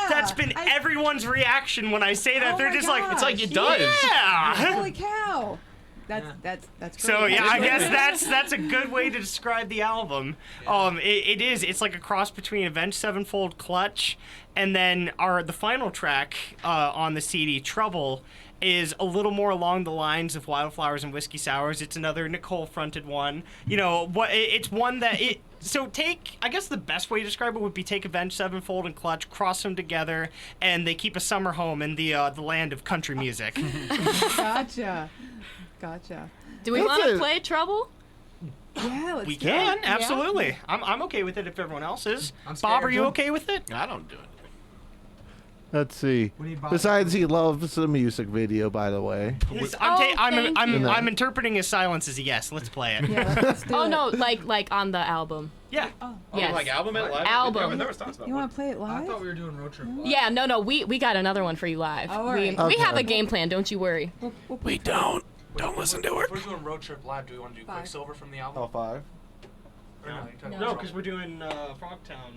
That's been everyone's reaction when I say that. They're just like, it's like it does. Yeah. Holy cow. That's great. So yeah, I guess that's a good way to describe the album. It is. It's like a cross between Avenged Sevenfold, Clutch, and then the final track on the CD, Trouble, is a little more along the lines of Wildflowers and Whiskey Sours. It's another Nicole fronted one. It's one that it. So I guess the best way to describe it would be take Avenged Sevenfold and Clutch, cross them together, and they keep a summer home in the land of country music. Gotcha. Do we want to play Trouble? Yeah, let's we do can, it. absolutely. Yeah. I'm okay with it if everyone else is. I'm Bob, scared. are you okay with it? I don't do it. Let's see. We need Bob. Besides, he loves the music video, by the way. I'm interpreting his silence as a yes. Let's play it. Yeah, let's do it. No, like on the album. Yeah. Yes. Like album it live? Album. You want to play it live? I thought we were doing road trip live. Yeah, no, we got another one for you live. All right. We have Okay. a game plan, don't you worry. We don't. Don't listen to her. If we're doing road trip live, do we want to do Quicksilver from the album? All 5. Or no, you're talking No, about because we're doing Frogtown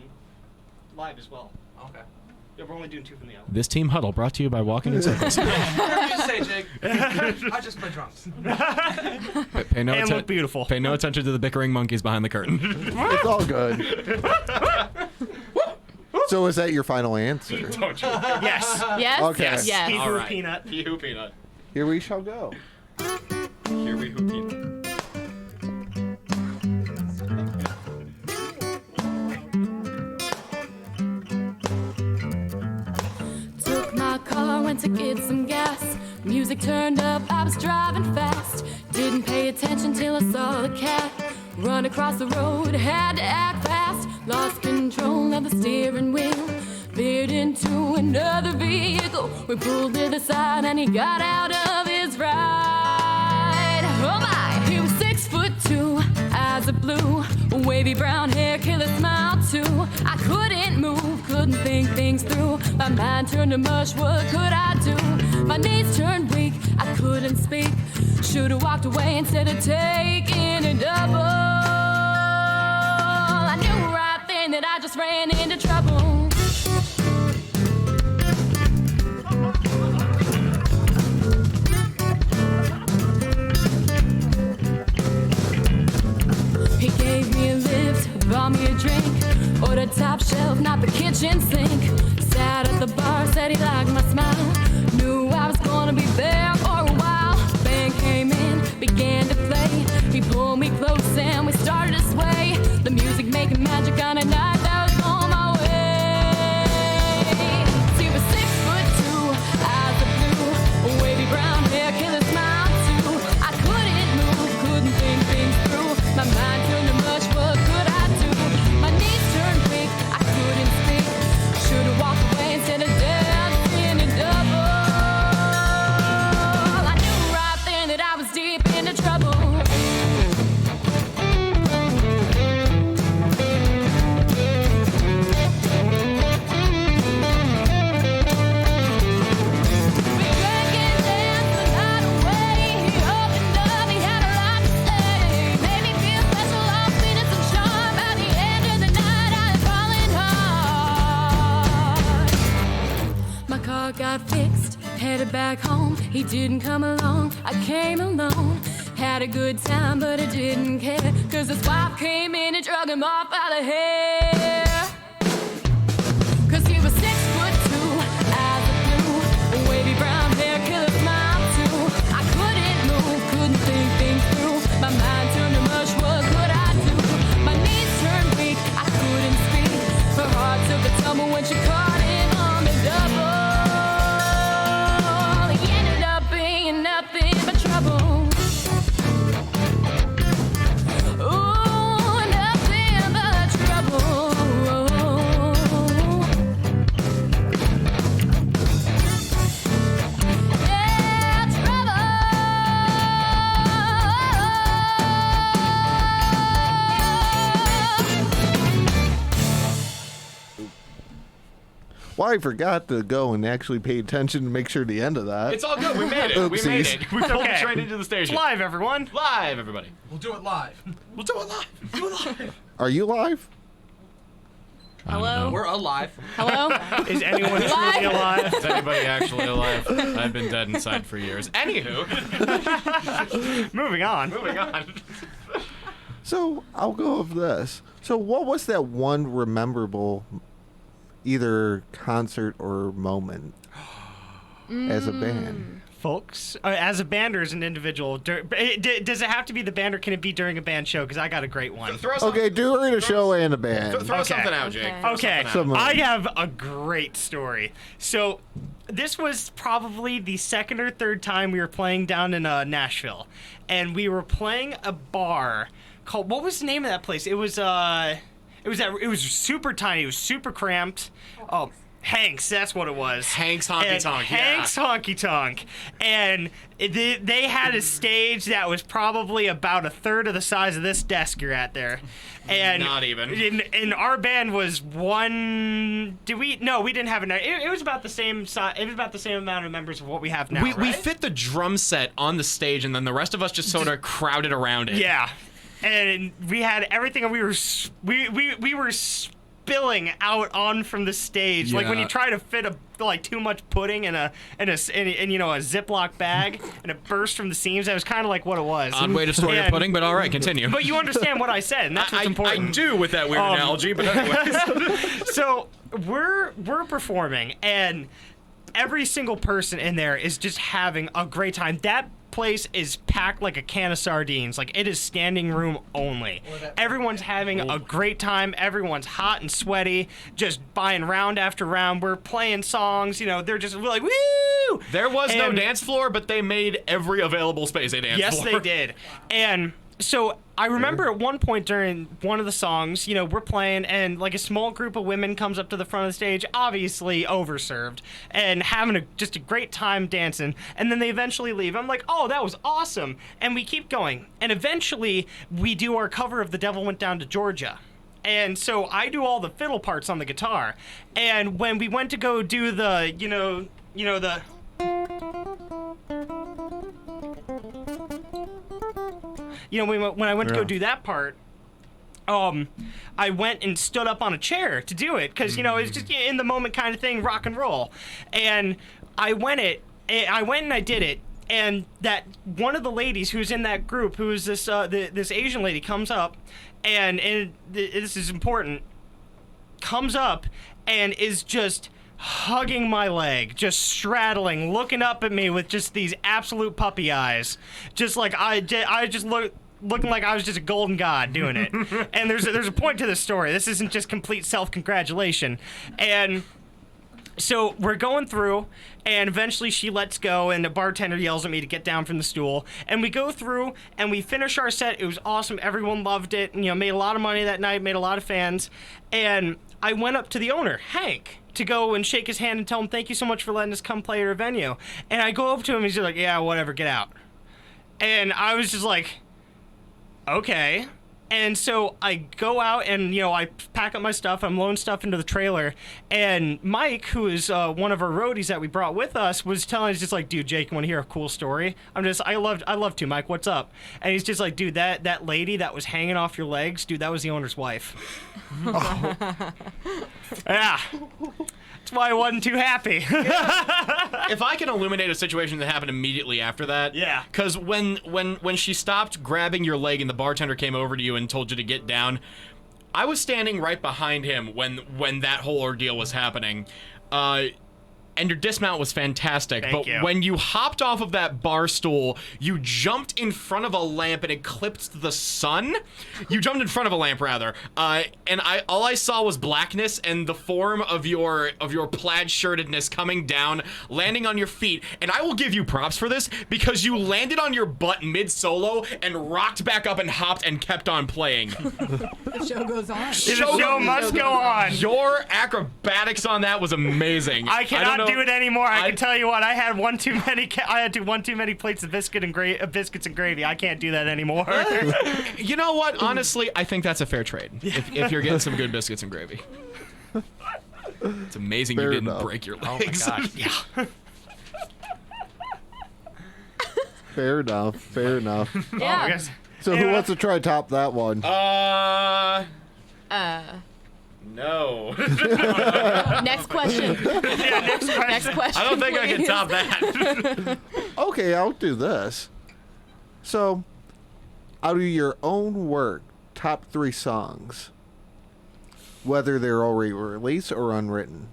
live as well. Okay. Yeah, we're only doing 2 from the album. This team huddle brought to you by Walking in Circles. Whatever you say, Jake. I just play drums. Pay no And look beautiful. Pay no attention to the bickering monkeys behind the curtain. It's all good. So is that your final answer? Yes. Yes? Okay. Yes. He All threw a right. peanut. You peanut. Here we shall go. Here we hoopy. Took my car, went to get some gas. Music turned up, I was driving fast. Didn't pay attention till I saw the cat run across the road, had to act fast. Lost control of the steering wheel, veered into another vehicle. We pulled to the side and he got out of his ride. Oh my, he was 6'2", eyes of blue, wavy brown hair, killer smile too. I couldn't move, couldn't think things through. My mind turned to mush, what could I do? My knees turned weak, I couldn't speak. Should've walked away instead of taking a double. I knew right then that I just ran into trouble. He gave me a lift, bought me a drink, ordered top shelf, not the kitchen sink. Sat at the bar, said he liked my smile, knew I was gonna be there for a while. Band came in, began to play. He pulled me close and we started to sway. The music making magic on a night that was on my way. He was 6'2", eyes of blue, wavy brown hair, killer smile too. I couldn't move, couldn't think things through. My mind turned to mush, what could I do? My knees turned weak, I couldn't speak. Should've walked away instead of dancing a double. I knew right then that I was deep into trouble. Got fixed, headed back home. He didn't come along, I came alone. Had a good time, but I didn't care, cause his wife came in and drug him off by the hair. Cause he was 6'2", eyes of blue, wavy brown hair, killer smile too. I couldn't move, couldn't think things through. My mind turned to mush, what could I do? My knees turned weak, I couldn't speak. Her heart took a tumble when she caught him on the double. Nothing but trouble. Ooh, nothing but trouble. Yeah, trouble. Well, I forgot to go and actually pay attention to make sure the end of that. It's all good. We made it. We made it. We pulled it straight into the station. Live, everyone. Live, everybody. We'll do it live. We'll do it live. Do it live. Are you live? Hello? We're alive. Hello? Is anyone truly alive? Is anybody actually alive? I've been dead inside for years. Anywho. Moving on. Moving on. So, I'll go with this. So, what was that one memorable either concert or moment as a band? Folks, as a band or as an individual? Does it have to be the band or can it be during a band show? Because I got a great one. Okay, during a show and a band. Throw something out, Jake. Okay, Something. I have a great story. So this was probably the second or third time we were playing down in Nashville. And we were playing a bar called, what was the name of that place? It was super tiny. It was super cramped. Oh, Hank's, that's what it was. Hank's Honky Tonk, yeah. Hank's Honky Tonk. And they had a stage that was probably about a third of the size of this desk you're at there. And not even. And our band was one. No, we didn't have enough. It was about the same size. It was about the same amount of members of what we have now. We fit the drum set on the stage, and then the rest of us just sort of crowded around it. Yeah. And we had everything, and we were spilling out on from the stage, like when you try to fit too much pudding in a Ziploc bag, and it burst from the seams. That was kind of like what it was. Odd way to store your pudding, but all right, continue. But you understand what I said, and that's what's important. I do with that weird analogy, but anyways. So we're performing, and every single person in there is just having a great time. That place is packed like a can of sardines. Like, it is standing room only. Everyone's having a great time. Everyone's hot and sweaty, just buying round after round. We're playing songs. You know, they're just like, woo! There was no dance floor, but they made every available space a dance floor. Yes, they did. And so I remember at one point during one of the songs, you know, we're playing and like a small group of women comes up to the front of the stage, obviously overserved, and having just a great time dancing. And then they eventually leave. I'm like, oh, that was awesome. And we keep going. And eventually we do our cover of The Devil Went Down to Georgia. And so I do all the fiddle parts on the guitar. And when we went to go do the, when I went to go do that part, I went and stood up on a chair to do it because, you know, it's just in the moment kind of thing, rock and roll. And I went and I did it. And that one of the ladies who's in that group, who is this this Asian lady, comes up, and this is important, comes up and is just hugging my leg, just straddling, looking up at me with just these absolute puppy eyes, just like I just looking like I was just a golden god doing it. And there's a point to this story. This isn't just complete self-congratulation. And so we're going through, and eventually she lets go, and the bartender yells at me to get down from the stool. And we go through, and we finish our set. It was awesome. Everyone loved it. And, you know, made a lot of money that night, made a lot of fans. And I went up to the owner, Hank, to go and shake his hand and tell him, thank you so much for letting us come play your venue. And I go up to him, and he's just like, yeah, whatever, get out. And I was just like, okay. And so I go out and, you know, I pack up my stuff. I'm loading stuff into the trailer. And Mike, who is one of our roadies that we brought with us, was telling us just like, dude, Jake, you want to hear a cool story? I love to, Mike. What's up? And he's just like, dude, that lady that was hanging off your legs, dude, that was the owner's wife. Yeah. That's why I wasn't too happy. If I can illuminate a situation that happened immediately after that. Yeah. Because when she stopped grabbing your leg and the bartender came over to you and told you to get down, I was standing right behind him when that whole ordeal was happening. And your dismount was fantastic. Thank you. When you hopped off of that bar stool, you jumped in front of a lamp and eclipsed the sun. You jumped in front of a lamp, rather. And all I saw was blackness and the form of your plaid shirtedness coming down, landing on your feet. And I will give you props for this because you landed on your butt mid-solo and rocked back up and hopped and kept on playing. The show goes on. The show must go on. Your acrobatics on that was amazing. I cannot do it anymore. I can tell you what. I had one too many. I had one too many plates of biscuits and gravy. I can't do that anymore. You know what? Honestly, I think that's a fair trade. If you're getting some good biscuits and gravy. It's amazing you didn't break your legs. Oh my gosh. Yeah. Fair enough. Fair enough. Yeah. So who wants to try top that one? No. Next question. Yeah, next question. I don't think I can please. top that. Okay, I'll do this. So, out of your own work, top 3 songs, whether they're already released or unwritten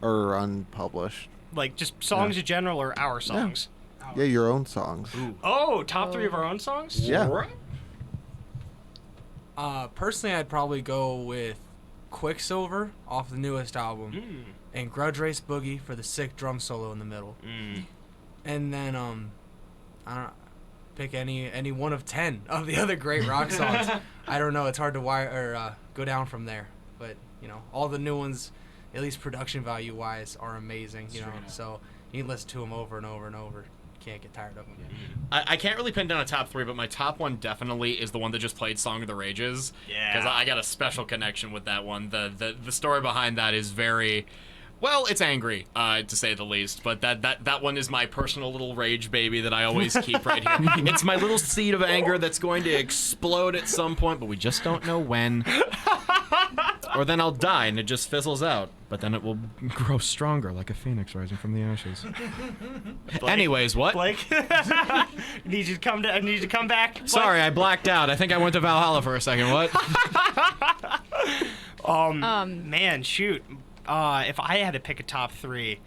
or unpublished. Like just songs in general or our songs? Yeah, your own songs. Ooh. Oh, top 3 of our own songs? Yeah. Personally, I'd probably go with Quicksilver off the newest album, and Grudge Race Boogie for the sick drum solo in the middle. And then I don't know, pick any one of 10 of the other great rock songs. I don't know, it's hard to go down from there, but you know, all the new ones, at least production value wise, are amazing. You know, so you can listen to them over and over and over. Can't get tired of them. I can't really pin down a top 3, but my top one definitely is the one that just played Song of the Rages. Yeah. Because I got a special connection with that one. The story behind that is very, well, it's angry, to say the least. But that one is my personal little rage baby that I always keep right here. It's my little seed of anger that's going to explode at some point, but we just don't know when. Or then I'll die and it just fizzles out. But then it will grow stronger like a phoenix rising from the ashes. Anyways, what? Blake? I need you to come back. Blake. Sorry, I blacked out. I think I went to Valhalla for a second. What? Man, shoot. If I had to pick a top 3,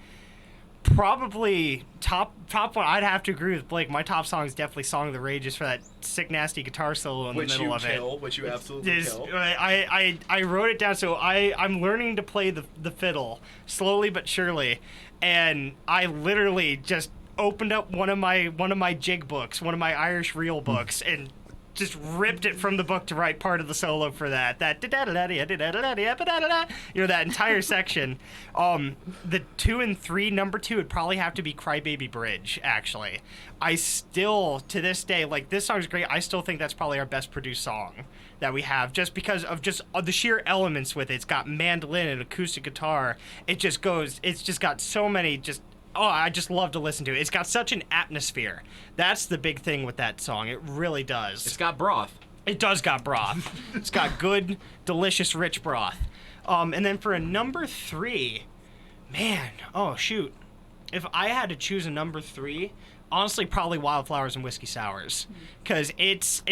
Probably top one. I'd have to agree with Blake. My top song is definitely "Song of the Rages" for that sick, nasty guitar solo in the middle of it. Which you absolutely kill. I wrote it down, so I'm learning to play the fiddle slowly but surely, and I literally just opened up one of my jig books, one of my Irish reel books, and just ripped it from the book to write part of the solo for that that entire section. The 2 and 3, number 2 would probably have to be Crybaby Bridge. Actually, I still to this day, like, this song's great. I still think that's probably our best produced song that we have, just because of the sheer elements with it. It's got mandolin and acoustic guitar. It's just got so many I just love to listen to it. It's got such an atmosphere. That's the big thing with that song. It really does. It's got broth. It does got broth. It's got good, delicious, rich broth. And then for a number 3, man, oh shoot. If I had to choose a number 3, honestly, probably Wildflowers and Whiskey Sours. Because it's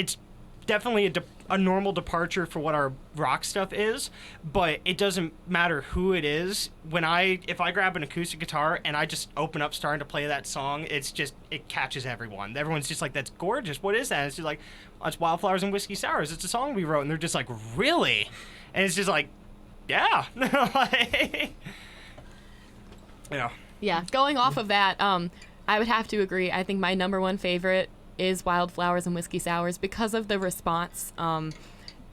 definitely a normal departure for what our rock stuff is, but it doesn't matter who it is. If I grab an acoustic guitar and I just open up starting to play that song, it catches everyone. Everyone's just like, "That's gorgeous. What is that?" And it's just like, "Oh, it's Wildflowers and Whiskey Sours. It's a song we wrote." And they're just like, "Really?" And it's just like, yeah. Yeah, going off of that, I would have to agree. I think my number 1 favorite is Wildflowers and Whiskey Sours because of the response.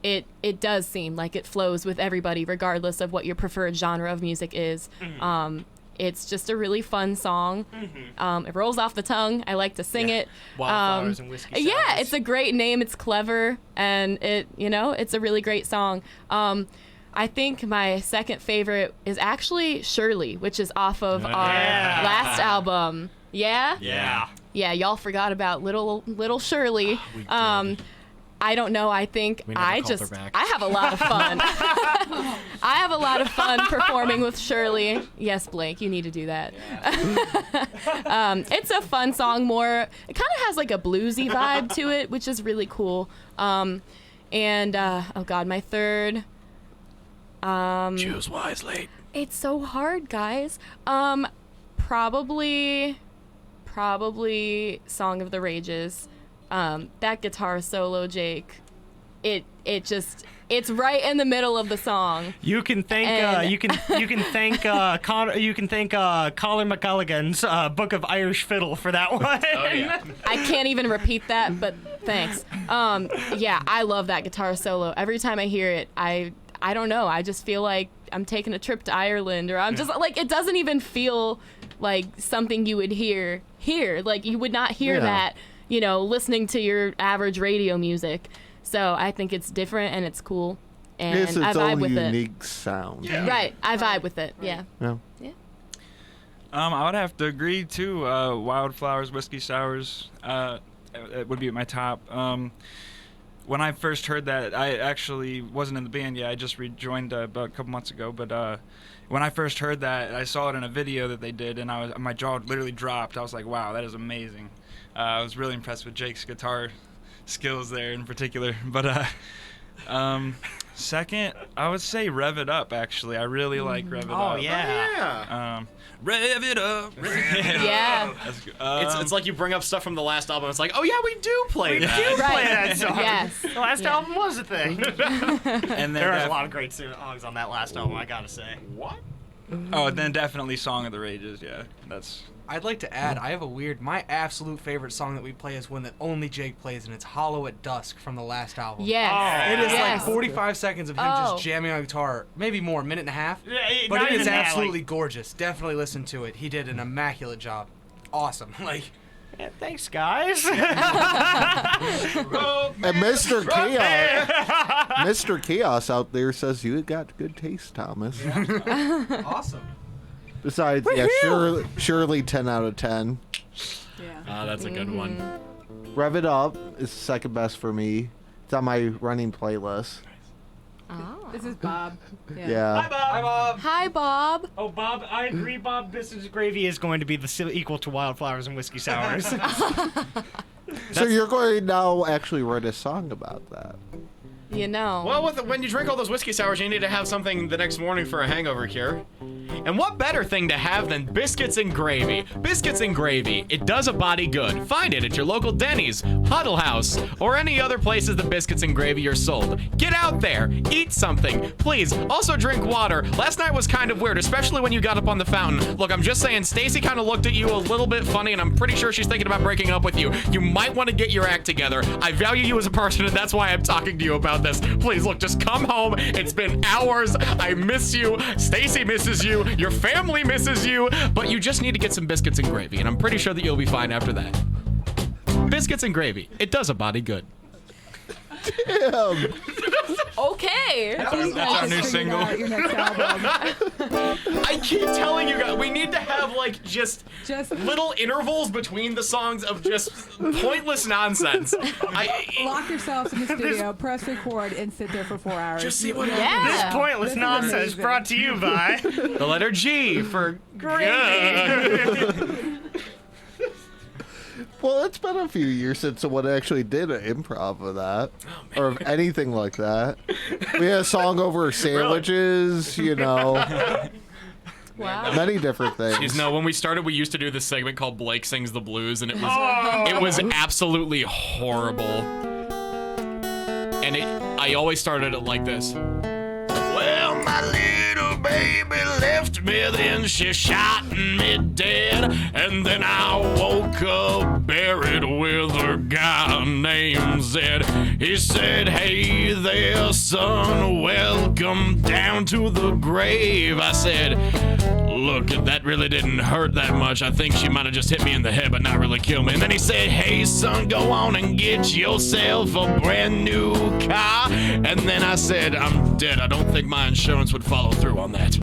It does seem like it flows with everybody, regardless of what your preferred genre of music is. Mm-hmm. It's just a really fun song. Mm-hmm. It rolls off the tongue. I like to sing it. Wildflowers and Whiskey Sours. Yeah, it's a great name. It's clever, and it's a really great song. I think my second favorite is actually Shirley, which is off of our last album. Yeah? Yeah. Yeah, y'all forgot about little Shirley. I don't know. I think I have a lot of fun. I have a lot of fun performing with Shirley. Yes, Blake, you need to do that. It's a fun song. It kind of has like a bluesy vibe to it, which is really cool. Oh God, my third. Choose wisely. It's so hard, guys. Probably Song of the Rages. That guitar solo, Jake, it's right in the middle of the song. You can thank Colin McCulligan's Book of Irish Fiddle for that one. Oh, yeah. I can't even repeat that, but thanks. Yeah, I love that guitar solo. Every time I hear it, I don't know, I just feel like I'm taking a trip to Ireland, or I'm just like, it doesn't even feel like something you would hear here. Like, you would not hear that, listening to your average radio music. So I think it's different and it's cool, and it's I its vibe own with unique sound. Yeah. Right, I vibe with it. Yeah. Yeah. I would have to agree too. Wildflowers, Whiskey Sours, it would be at my top. When I first heard that, I actually wasn't in the band yet. I just rejoined about a couple months ago. But when I first heard that, I saw it in a video that they did, and my jaw literally dropped. I was like, "Wow, that is amazing!" I was really impressed with Jake's guitar skills there in particular. But second, I would say "Rev It Up." Actually, I really like "Rev It Up." Oh yeah. Rev it up. Yeah. That's good. It's like you bring up stuff from the last album. It's like, oh yeah, we do play that. We do play that song. Yes. The last album was a thing. And there was a lot of great songs on that last album, I gotta say. What? Oh, and then definitely "Song of the Rages." Yeah, that's. I'd like to add, I have my absolute favorite song that we play is one that only Jake plays, and it's "Hollow at Dusk" from the last album. Yes. It is Yes. like 45 seconds of him just jamming on guitar, maybe more, a minute and a half. Yeah, but not it is even that, absolutely gorgeous. Definitely listen to it. He did an immaculate job. Awesome. Yeah, thanks, guys. And Mr. Chaos out there says you got good taste, Thomas. Awesome. Besides, Shirley 10 out of 10. Yeah. That's a good one. Rev It Up is second best for me. It's on my running playlist. Oh. This is Bob. Yeah. Hi, Bob. Hi, Bob. Hi, Bob. Oh, Bob, I agree, Bob. Business Gravy is going to be equal to Wildflowers and Whiskey Sours. So you're going to now actually write a song about that. Well, when you drink all those whiskey sours, you need to have something the next morning for a hangover cure. And what better thing to have than biscuits and gravy? Biscuits and gravy, it does a body good. Find it at your local Denny's, Huddle House, or any other places the biscuits and gravy are sold. Get out there, eat something. Please, also drink water. Last night was kind of weird, especially when you got up on the fountain. Look, I'm just saying, Stacy kind of looked at you a little bit funny, and I'm pretty sure she's thinking about breaking up with you. You might want to get your act together. I value you as a person, and that's why I'm talking to you about this. Please, look, just come home. It's been hours. I miss you. Stacy misses you. Your family misses you. But you just need to get some biscuits and gravy, and I'm pretty sure that you'll be fine after that. Biscuits and gravy. It does a body good. Damn. Okay. That's our new single. Your next album. I keep telling you guys, we need to have like just little intervals between the songs of just pointless nonsense. Lock yourselves in the studio, press record, and sit there for 4 hours. Just see what This pointless nonsense brought to you by the letter G for Gravy. Well, it's been a few years since someone actually did an improv of that, or of anything like that. We had a song over sandwiches, you know. Wow. Many different things. Jeez, no, when we started, we used to do this segment called Blake Sings the Blues, and it was absolutely horrible. And I always started it like this. Well, my little baby left me, then she shot me dead, and then I woke up buried with a guy named Zed. He said, hey there, son, welcome down to the grave. I said, look, that really didn't hurt that much. I think she might have just hit me in the head, but not really kill me. And then he said, hey, son, go on and get yourself a brand new car. And then I said, I'm dead. I don't think my insurance would follow through on that.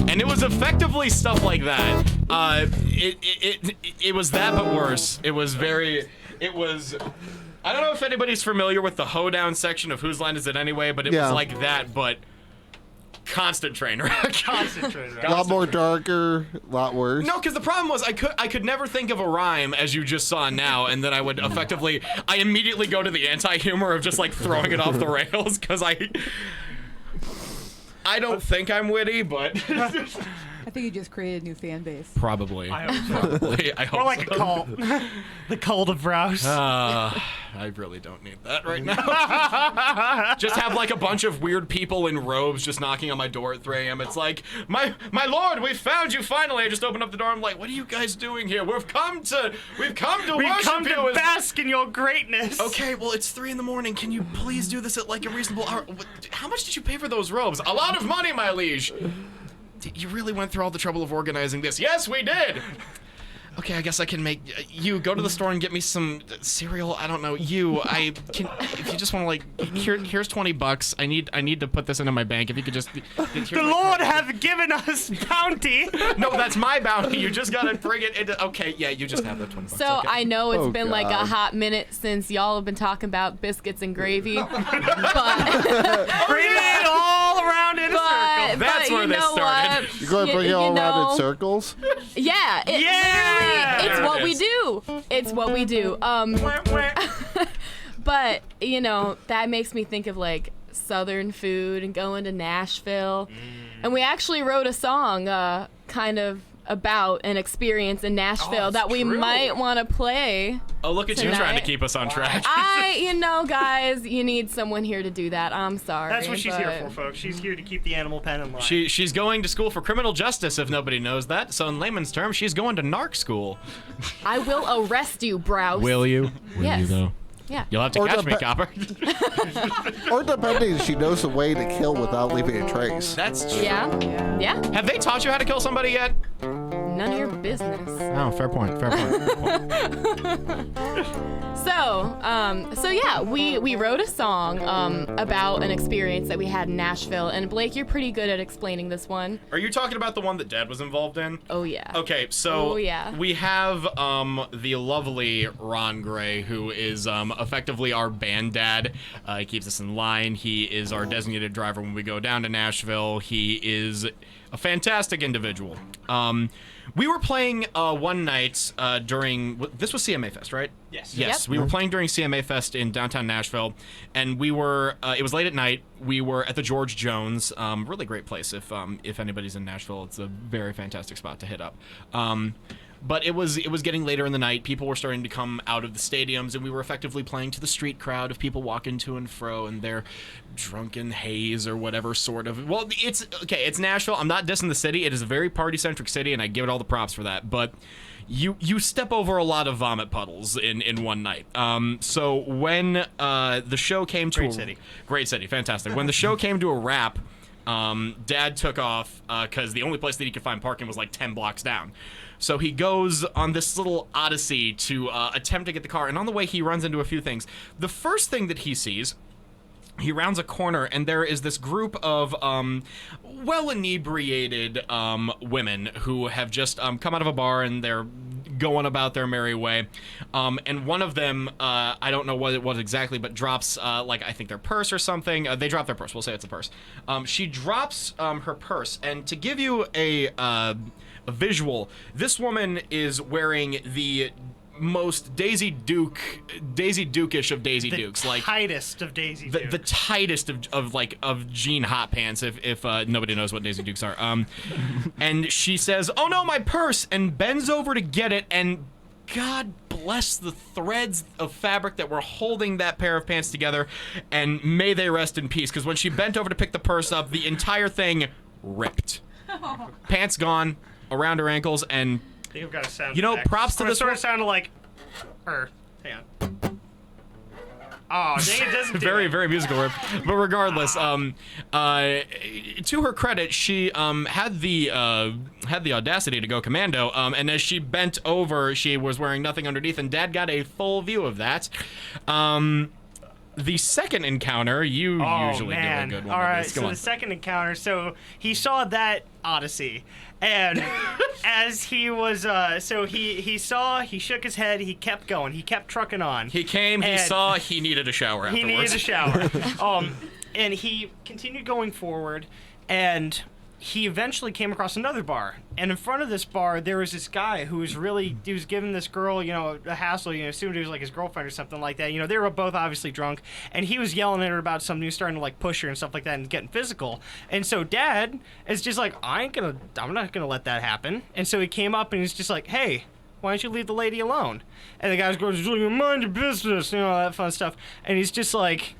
And it was effectively stuff like that. It was that, but worse. It was. I don't know if anybody's familiar with the hoedown section of Whose Line Is It Anyway, but it was like that, but constant train wreck. Constant train wreck. A lot more darker, a lot worse. No, because the problem was I could never think of a rhyme, as you just saw now, and then I would I immediately go to the anti-humor of just like throwing it off the rails, because I don't think I'm witty, but I think you just created a new fan base. Probably. I hope so. Probably. I hope More like so. a cult. The cult of Rouse. I really don't need that right now. Just have like a bunch of weird people in robes just knocking on my door at 3 a.m. It's like, my lord, we found you finally. I just opened up the door. I'm like, what are you guys doing here? We've come to worship you. Bask in your greatness. Okay, well, it's 3 a.m. Can you please do this at like a reasonable hour? How much did you pay for those robes? A lot of money, my liege. You really went through all the trouble of organizing this. Yes, we did. Okay, I guess I can make you go to the store and get me some cereal. I don't know. If you just want to like, here's $20. I need to put this into my bank. If you could just. The Lord hath given us bounty. No, that's my bounty. You just gotta bring it into. Okay, yeah, you just have the $20. So okay. I know it's been like a hot minute since y'all have been talking about biscuits and gravy, but bring it all around in a circle. That's where this started. You're going to bring it all around in circles? Yeah. Literally, it's what we do. It's what we do. But, you know, that makes me think of like Southern food and going to Nashville. And we actually wrote a song kind of about an experience in Nashville that we might want to play. Oh, look at tonight. you trying to keep us on track. Guys, you need someone here to do that. I'm sorry. That's what she's here for, folks. She's here to keep the animal pen in line. She's going to school for criminal justice, if nobody knows that. So in layman's terms, she's going to narc school. I will arrest you, Browse. Will you? Will Yes. you, though? Yeah. You'll have to catch me, copper. Or depending, she knows a way to kill without leaving a trace. That's true. Yeah. Have they taught you how to kill somebody yet? None of your business. Oh, fair point. So yeah, we wrote a song about an experience that we had in Nashville, and Blake, you're pretty good at explaining this one. Are you talking about the one that Dad was involved in? Oh yeah. Okay, so yeah. we have the lovely Ron Gray, who is effectively our band dad. He keeps us in line. He is our designated driver when we go down to Nashville. He is a fantastic individual. We were playing one night during this was CMA Fest, right? Yes. Yes, we were playing during CMA Fest in downtown Nashville, and we were. It was late at night. We were at the George Jones, really great place. If anybody's in Nashville, it's a very fantastic spot to hit up. But it was getting later in the night. People were starting to come out of the stadiums, and we were effectively playing to the street crowd of people walking to and fro in their drunken haze or whatever sort of. Well, it's okay. It's Nashville. I'm not dissing the city. It is a very party-centric city, and I give it all the props for that. But you step over a lot of vomit puddles in one night. So when the show came to great city, fantastic. When the show came to a wrap. Dad took off because the only place that he could find parking was like 10 blocks down. So he goes on this little odyssey to attempt to get the car, and on the way he runs into a few things. The first thing that he sees, he rounds a corner, and there is this group of well-inebriated women who have just come out of a bar, and they're going about their merry way. And one of them, I don't know what it was exactly, but drops, I think their purse or something. They drop their purse. We'll say it's a purse. She drops her purse, and to give you a visual, this woman is wearing the most Daisy Duke-ish of Daisy Dukes, like tightest of Daisy Dukes. The tightest of jean hot pants, if nobody knows what Daisy Dukes are. And she says, "Oh no, my purse!" and bends over to get it, and God bless the threads of fabric that were holding that pair of pants together, and may they rest in peace, because when she bent over to pick the purse up, the entire thing ripped. Pants gone around her ankles, and I think I've got a sound. Props to this sort one. of sounded like her. Hang on. Oh, dang, it doesn't do very, it. very musical riff. But regardless, to her credit, she had the audacity to go commando. And as she bent over, she was wearing nothing underneath, and Dad got a full view of that. The second encounter, you usually do a good one. All right, Go on. the second encounter, so he saw that Odyssey, and as he was, he saw, he shook his head, he kept going, he kept trucking on. He came, he saw, he needed a shower afterwards. He needed a shower. And he continued going forward, and he eventually came across another bar. And in front of this bar, there was this guy who was giving this girl, a hassle, assumed it was like his girlfriend or something like that. They were both obviously drunk, and he was yelling at her about something. He was starting to like push her and stuff like that and getting physical. And so Dad is just like, I'm not gonna let that happen. And so he came up and he's just like, "Hey, why don't you leave the lady alone?" And the guy's going, "Mind your business," all that fun stuff. And he's just like,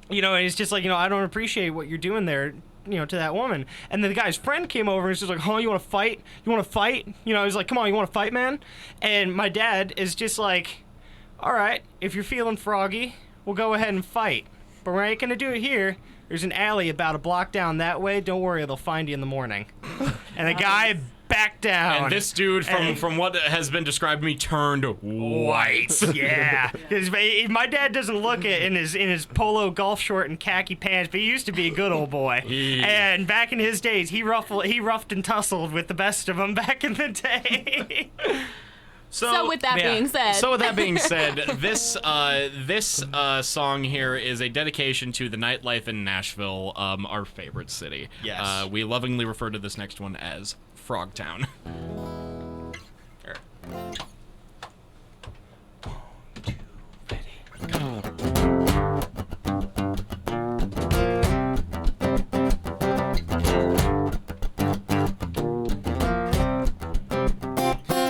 I don't appreciate what you're doing there, to that woman. And then the guy's friend came over and was just like, "Oh, you want to fight? You want to fight?" He's like, "Come on, you want to fight, man?" And my dad is just like, "All right, if you're feeling froggy, we'll go ahead and fight. But we ain't going to do it here. There's an alley about a block down that way. Don't worry, they'll find you in the morning." And the guy backed down. And this dude, from what has been described to me, turned white. Yeah. 'Cause my dad doesn't look it in his polo golf short and khaki pants, but he used to be a good old boy. And back in his days, he roughed and tussled with the best of them back in the day. So with that being said, this song here is a dedication to the nightlife in Nashville, our favorite city. Yes. We lovingly refer to this next one as Frogtown.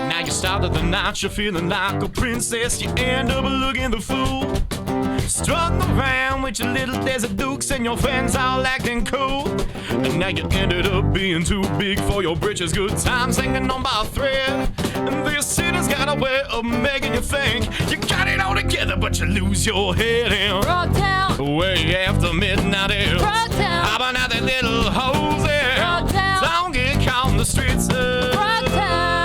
Now you start of the night, you're feeling like a princess, you end up looking the fool. Strutting around with your little desert dukes and your friends all acting cool. And now you ended up being too big for your britches. Good times hanging on by a thread. And this city's got a way of making you think you got it all together, but you lose your head in Frogtown. way after midnight. Frogtown. Hopping out the little holes there. Frogtown. Don't get caught in the streets. Frogtown.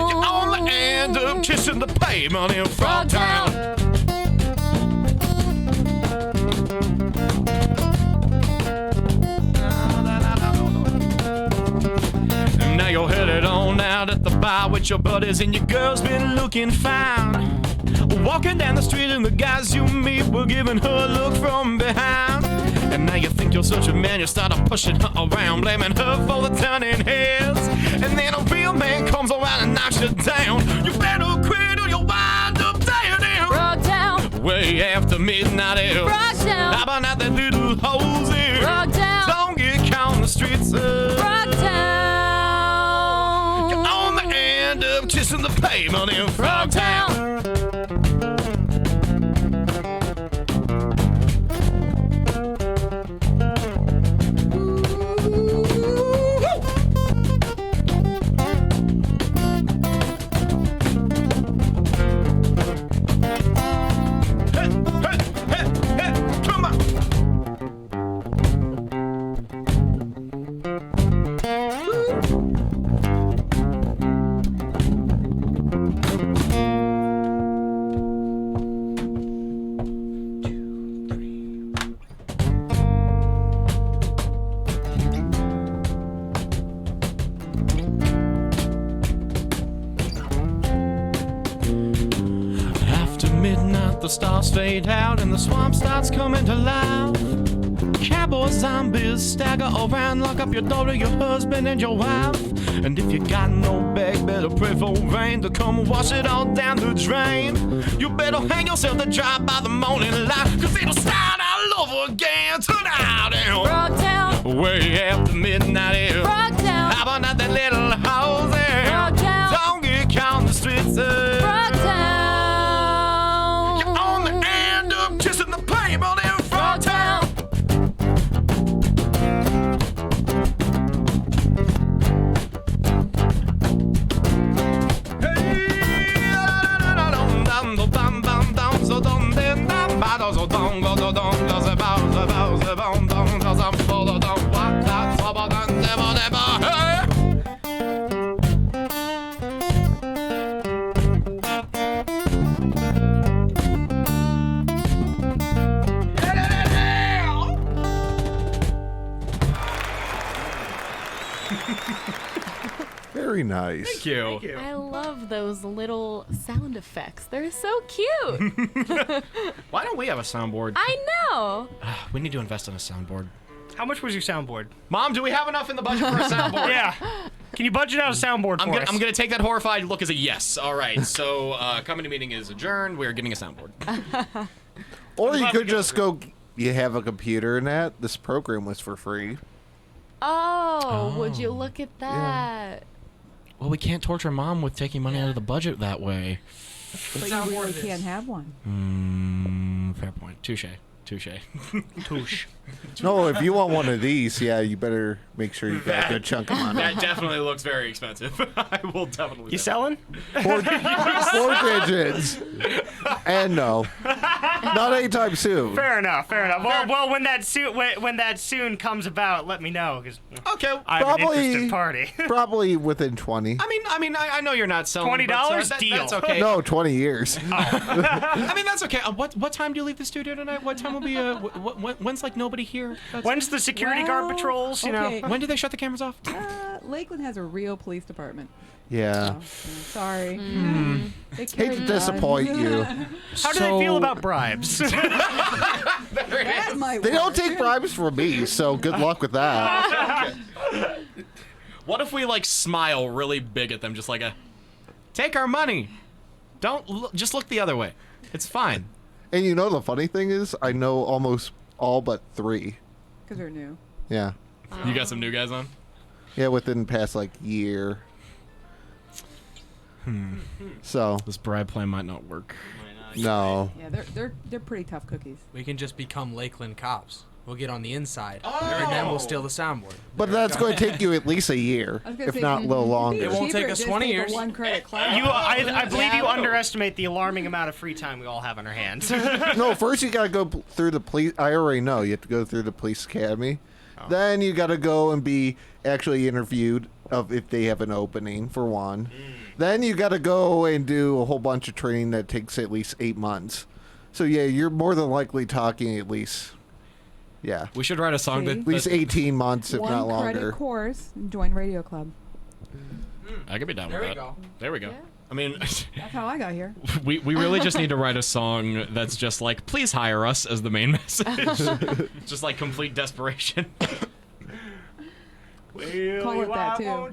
You only end up kissing the pavement in Frogtown. Now you're headed on out at the bar with your buddies and your girl's been looking fine. Walking down the street and the guys you meet were giving her a look from behind. And now you think you're such a man, you start pushing her around, blaming her for the turning heads. And then comes around and knocks you down. You better quit or you'll wind up down. Frogtown. Way after midnight. Frogtown. How about that little hose here? Frogtown. Don't get caught on the streets. Frogtown. You're on the end of kissing the pavement in Frogtown. The stars fade out and the swamp starts coming to life. Cowboy zombies stagger around, lock up your door to your husband and your wife. And if you got no bag, better pray for rain to come wash it all down the drain. You better hang yourself to dry by the morning light, cause it'll start all over again tonight. Frogtown. Way after midnight. Frogtown. How about that little house there? Frogtown. Don't get caught on the streets. Frogtown. Kissing the pavement in Frogtown. Very nice. Thank you. I love those little sound effects. They're so cute. Why don't we have a soundboard? I know. We need to invest in a soundboard. How much was your soundboard? Mom, do we have enough in the budget for a soundboard? Yeah. Can you budget out a soundboard for us? I'm gonna take that horrified look as a yes. All right. So committee meeting is adjourned. We're getting a soundboard. Or you could just go. You have a computer and that. This program was for free. Oh, would you look at that? Well, we can't torture Mom with taking money out of the budget that way. But you really can't have one. Fair point. Touche. Touche. No, if you want one of these, yeah, you better make sure you got a good chunk of money. That definitely looks very expensive. I will definitely. You selling? Four digits. And no, not anytime soon. Fair enough. Well, when that soon comes about, let me know. Cause okay. I have an interested party. Probably within 20. I mean, I know you're not selling. $20 deal. That's okay. No, 20 years. I mean, that's okay. What time do you leave the studio tonight? What time will be? When's like nobody here? When's the security guard patrols? You know. When do they shut the cameras off? Lakeland has a real police department. Yeah. Sorry. They Hate carry to on. disappoint you. How do they feel about bribes? They don't take bribes from me, so good luck with that. What if we like smile really big at them, just like take our money. Don't just look the other way. It's fine. And you know the funny thing is, I know almost all but 3. Because they're new. Yeah. You got some new guys on? Yeah, within the past like year. So this bribe plan might not work. No. Yeah, they're pretty tough cookies. We can just become Lakeland cops. We'll get on the inside, and then we'll steal the soundboard. But that's going to take you at least a year, if not a little longer. It won't take us 20 years. One credit class. I believe you underestimate the alarming amount of free time we all have on our hands. No, first you got to go through the police. I already know you have to go through the police academy. Then you got to go and be actually interviewed of if they have an opening for one. Then you got to go and do a whole bunch of training that takes at least 8 months. So yeah, you're more than likely talking at least. Yeah. We should write a song that at least 18 months, if not One longer. credit course and join Radio Club. I could be down with that. There we go. I mean, That's how I got here. we really just need to write a song that's just like, please hire us as the main message. Just like complete desperation. Call it that too.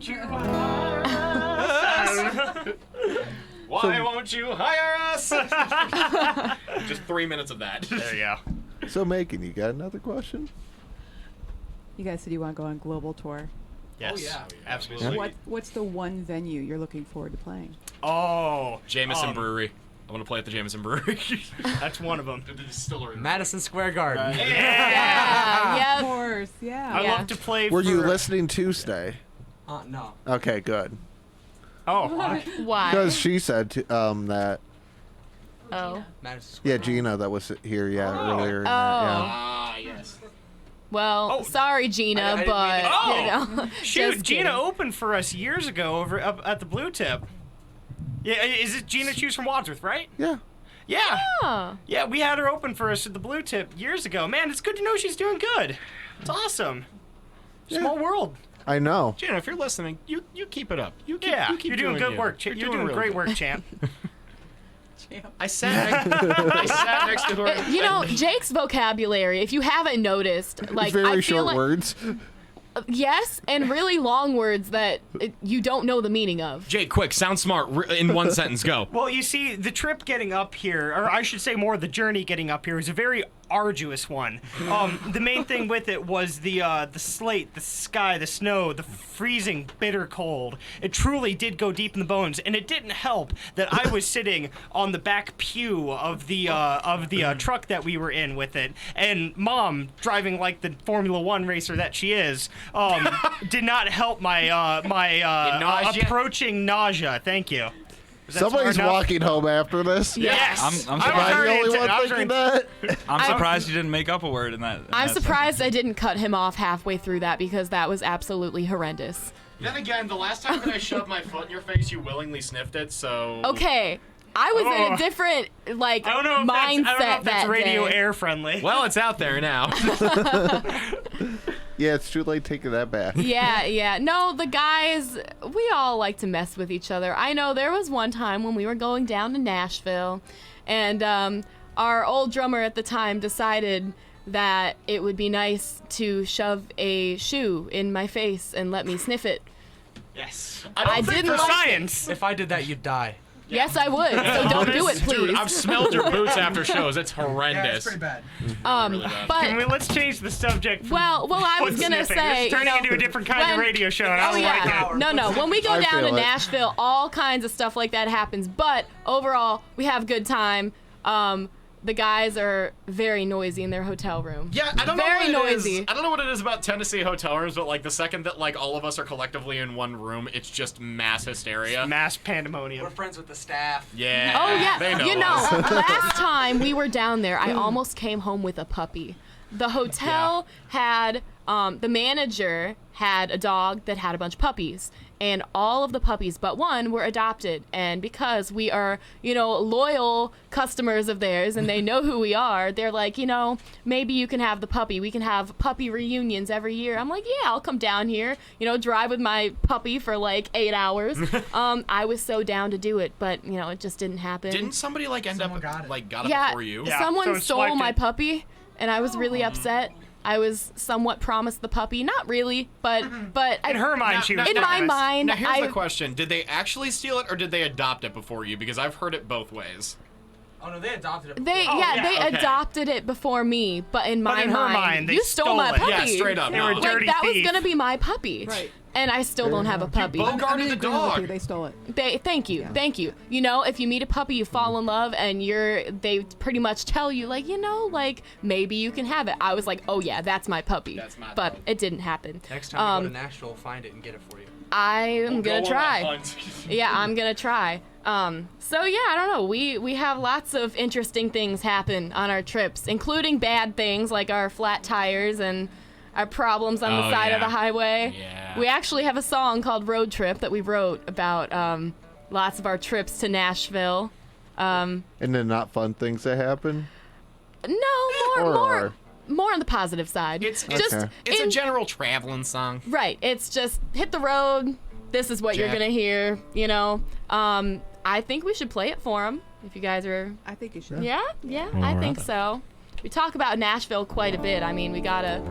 Why won't you hire us? Just 3 minutes of that. There you go. So, Megan, you got another question? You guys said you want to go on global tour. Yes. Oh, yeah. Absolutely. What's the one venue you're looking forward to playing? Oh. Jameson Brewery. I want to play at the Jameson Brewery. That's one of them. The distillery. Madison Square Garden. Right. Yeah. Of course. Yeah. I love to play. Were you for- listening Tuesday? No. Okay, good. Oh. Why? Because she said that. Oh. Madison Square Yeah, Gina, that was here, earlier. Oh. Ah, yes. Well, sorry, Gina, I didn't but mean you know. Shoot, just Gina kidding. opened for us years ago over up at the Blue Tip. Yeah, is it Gina? She was from Wadsworth, right? Yeah. Yeah. Oh. Yeah, we had her open for us at the Blue Tip years ago. Man, it's good to know she's doing good. It's awesome. Small world. I know. Gina, if you're listening, you keep it up. You keep You're doing good you. work. You're doing really great good. work, champ. I sat next to her. You know, Jake's vocabulary, if you haven't noticed, like It's very I feel short like, words. Yes, and really long words that you don't know the meaning of. Jake, quick, sound smart in one sentence, go. Well, you see, the trip getting up here, or I should say more the journey getting up here, is a very arduous one. The main thing with it was the slate, the sky, the snow, the freezing, bitter cold. It truly did go deep in the bones, and it didn't help that I was sitting on the back pew of the truck that we were in with it, and Mom, driving like the Formula One racer that she is, did not help my nausea? approaching nausea. Thank you. Is that Somebody's smart enough? walking home after this. Yes. I'm I was Am I already the only into- I one was thinking already- that? I'm surprised you didn't make up a word in that. I'm surprised I didn't cut him off halfway through that because that was absolutely horrendous. Then again, the last time that I shoved my foot in your face, you willingly sniffed it, so... Okay, I was in a different mindset I don't know if that's radio day. air friendly. Well, it's out there now. Yeah, it's too late taking that back. Yeah. No, the guys, we all like to mess with each other. I know there was one time when we were going down to Nashville, and our old drummer at the time decided that it would be nice to shove a shoe in my face and let me sniff it. Yes. I didn't for like science. If I did that, you'd die. Yes, I would. So don't do it, please. Dude, I've smelled your boots after shows. It's horrendous. Yeah, it's pretty bad. But Let's change the subject. well, I was foot gonna sniffing. say, It's turning into a different kind of radio show, and I don't like it. No. When we go I down to feel it. Nashville, all kinds of stuff like that happens. But overall, we have a good time. The guys are very noisy in their hotel room. Yeah, I don't know very what it noisy. is. I don't know what it is about Tennessee hotel rooms, but like the second that like all of us are collectively in one room, it's just mass hysteria. Mass pandemonium. We're friends with the staff. Yeah. Oh yeah. They know You know, us. last time we were down there, I almost came home with a puppy. The hotel had the manager had a dog that had a bunch of puppies, and all of the puppies but one were adopted. And because we are, loyal customers of theirs and they know who we are, they're like, maybe you can have the puppy. We can have puppy reunions every year. I'm like, yeah, I'll come down here, drive with my puppy for like 8 hours. I was so down to do it, but it just didn't happen. Didn't somebody end up got it Yeah, before you? someone stole my puppy. puppy, and I was really upset. I was somewhat promised the puppy, not really, but In her mind, she was in my promised. mind, Now here's the question: did they actually steal it, or did they adopt it before you? Because I've heard it both ways. Oh no, they adopted it. they okay. adopted it before me, but in my in her mind, they you stole stole my it. puppy. Yeah, straight up. They no. were Like dirty that thief. was gonna be my puppy, Right. and I still don't have a puppy. both- Guarded I'm in the agreement with dog. you. They stole it. Thank you. If you meet a puppy, you fall in love, and they pretty much tell you maybe you can have it. I was like, oh yeah, that's my puppy. That's my but puppy. it didn't happen. Next time we go to Nashville, find it and get it for you. I'm Go gonna on that try. hunt. Yeah, I'm gonna try. So yeah, I don't know. We have lots of interesting things happen on our trips, including bad things like our flat tires and our problems on the Oh, side of yeah. the highway. Yeah. We actually have a song called Road Trip that we wrote about lots of our trips to Nashville. And then not fun things that happen? No, Or- more on the positive side. It's just Okay. It's a in- general traveling song. Right. It's just hit the road. This is what you're Jack. gonna hear. I think we should play it for them. If you guys are. I think you should. Yeah. I think so. We talk about Nashville quite a bit. I mean, we gotta.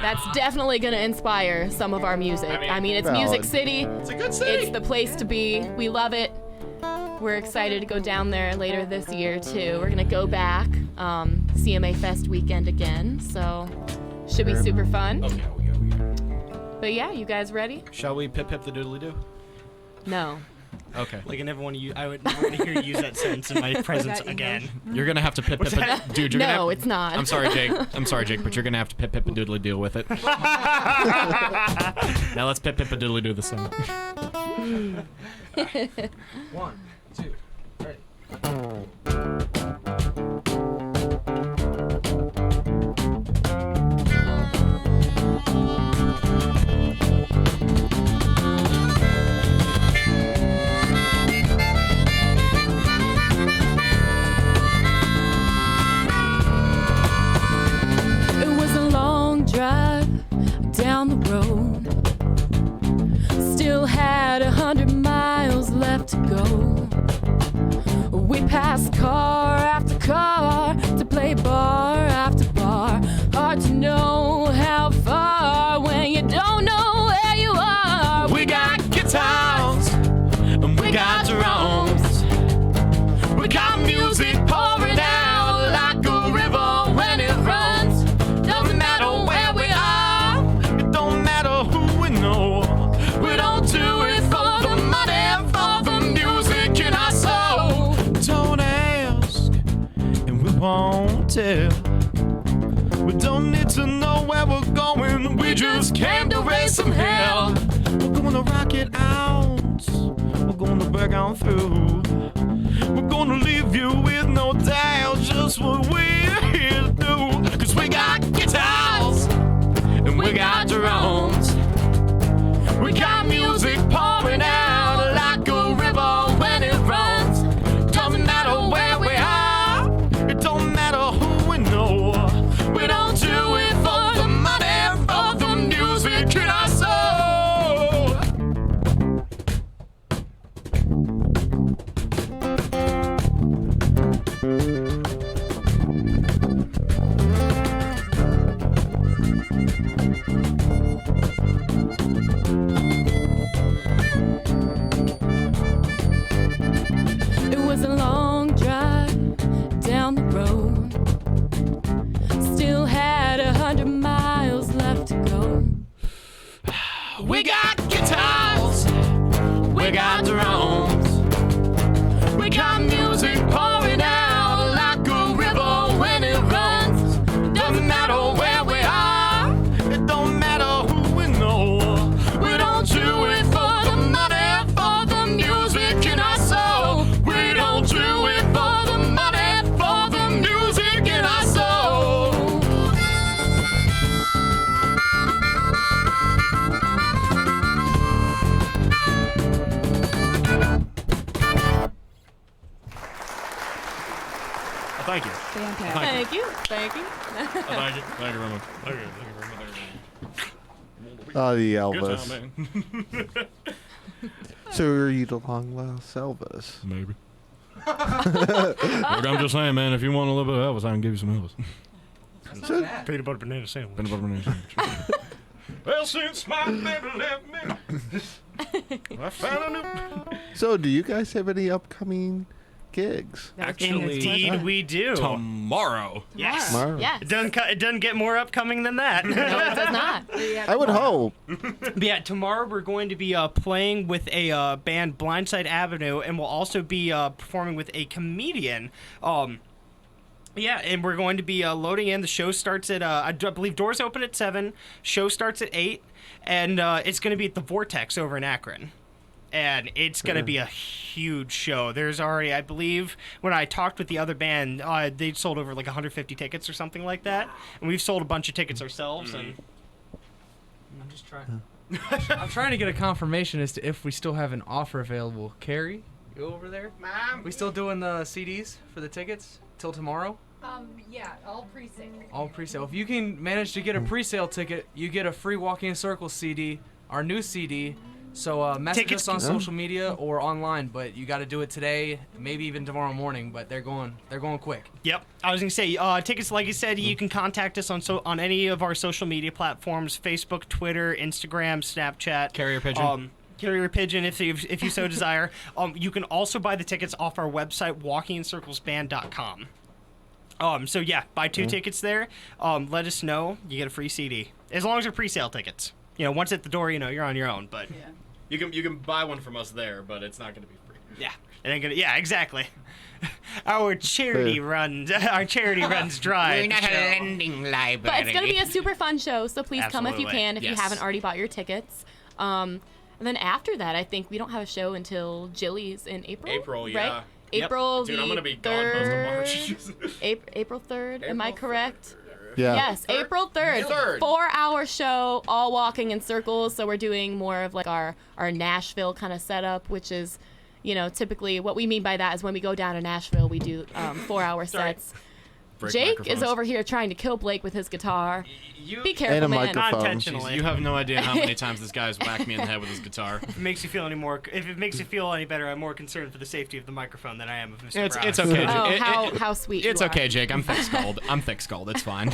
That's definitely gonna inspire some of our music. I mean, it's Valid. Music City. It's a good city. It's the place to be. We love it. we're excited to go down there later this year too. We're gonna go back CMA Fest weekend again, so should be super fun. Oh, yeah, we go. But yeah, you guys ready? Shall we pip the doodly doo? No. Okay. Like I would never want to hear you use that sentence in my presence again. You're gonna have to pip it, dude. You're No, it's not. I'm sorry, Jake. But you're gonna have to pip and doodly deal with it. Now let's pip and doodly do the same. 1, 2, 3. Drive down the road, still had 100 miles left to go. We passed car after car to play bar after bar. Hard to know how far when you don't know where you are. We got guitars and we got drums. We got music pouring out like a river when it runs. Doesn't matter where we are, it don't matter who we know. We don't do it for the money, for the music in our soul. Don't ask, and we won't tell. We don't need to know where we're going. We just came to raise some hell. We're gonna rock it out. We're gonna break on through. We're gonna leave you with no doubt just what we're here to do. 'Cause we got guitars and we got drums. We got music pouring out like a river when it runs. Doesn't matter where we are, it don't matter who we know. We don't do it for the money, for the music in our soul. It was a long drive down the road, still had 100 miles left to go. We got guitars, we got drums, we got music pouring out like a river when it runs. Doesn't matter where we are, it don't matter who we know. We don't do it for the money, for the music in our soul. We don't do it for the money, for the music in our soul. Thank you. Fantastic. Thank you. Thank you. Thank you. Thank you very much. Thank you. Thank you very much. Oh, the Good Elvis. time, man. So are you the long lost Elvis? Maybe. Look, I'm just saying, man, if you want a little bit of Elvis, I can give you some Elvis. Peanut butter banana sandwich. Peanut butter banana sandwich. Well, since my baby left me, I found a new... So do you guys have any upcoming gigs? Actually, Indeed, we do. Tomorrow. Yes. Tomorrow. Yes. It doesn't get more upcoming than that. No, it does not. I would hope. But yeah, tomorrow we're going to be playing with a band, Blindside Avenue, and we'll also be performing with a comedian. Yeah, and we're going to be loading in. The show starts at, I believe doors open at 7, show starts at 8, and it's going to be at the Vortex over in Akron. And it's going to be a huge show. There's already, I believe, when I talked with the other band, they sold over like 150 tickets or something like that. And we've sold a bunch of tickets ourselves. And I'm just trying. I'm trying to get a confirmation as to if we still have an offer available. Carrie, you over there? Mom? We still doing the CDs for the tickets till tomorrow? Yeah, all pre-sale. All pre-sale. If you can manage to get a pre-sale ticket, you get a free Walking Circle CD, our new CD. So message us on social media or online, but you got to do it today, maybe even tomorrow morning. But they're going quick. Yep, I was gonna say tickets. Like you said, you can contact us on any of our social media platforms: Facebook, Twitter, Instagram, Snapchat. Carrier pigeon. carrier pigeon if you so desire. You can also buy the tickets off our website, walkingincirclesband.com. So yeah, buy 2 tickets there. Let us know. You get a free CD. As long as they're pre-sale tickets. Once at the door, you're on your own, but you can buy one from us there, but it's not going to be free. Yeah. It ain't gonna, yeah, exactly. Our charity runs dry. We're not a lending library. But it's going to be a super fun show, so please come if you Absolutely. can, if you haven't already bought your tickets. And then after that, I think we don't have a show until Jilly's in April. April, yeah. Right? April Dude, the I'm going to be 3rd. gone most of March. April 3rd, am I correct? Yeah. Yes, April 3rd. 4-hour show, all walking in circles. So we're doing more of like our Nashville kind of setup, which is, typically what we mean by that is when we go down to Nashville, we do 4-hour sets. Jake is over here trying to kill Blake with his guitar. Be careful, and a man. microphone. Not intentionally. You have no idea how many times this guy's whacked me in the head with his guitar. If it makes you feel any better, I'm more concerned for the safety of the microphone than I am of Mr. Brown. It's okay. How sweet It's you are. okay, Jake. I'm thick-skulled. It's fine.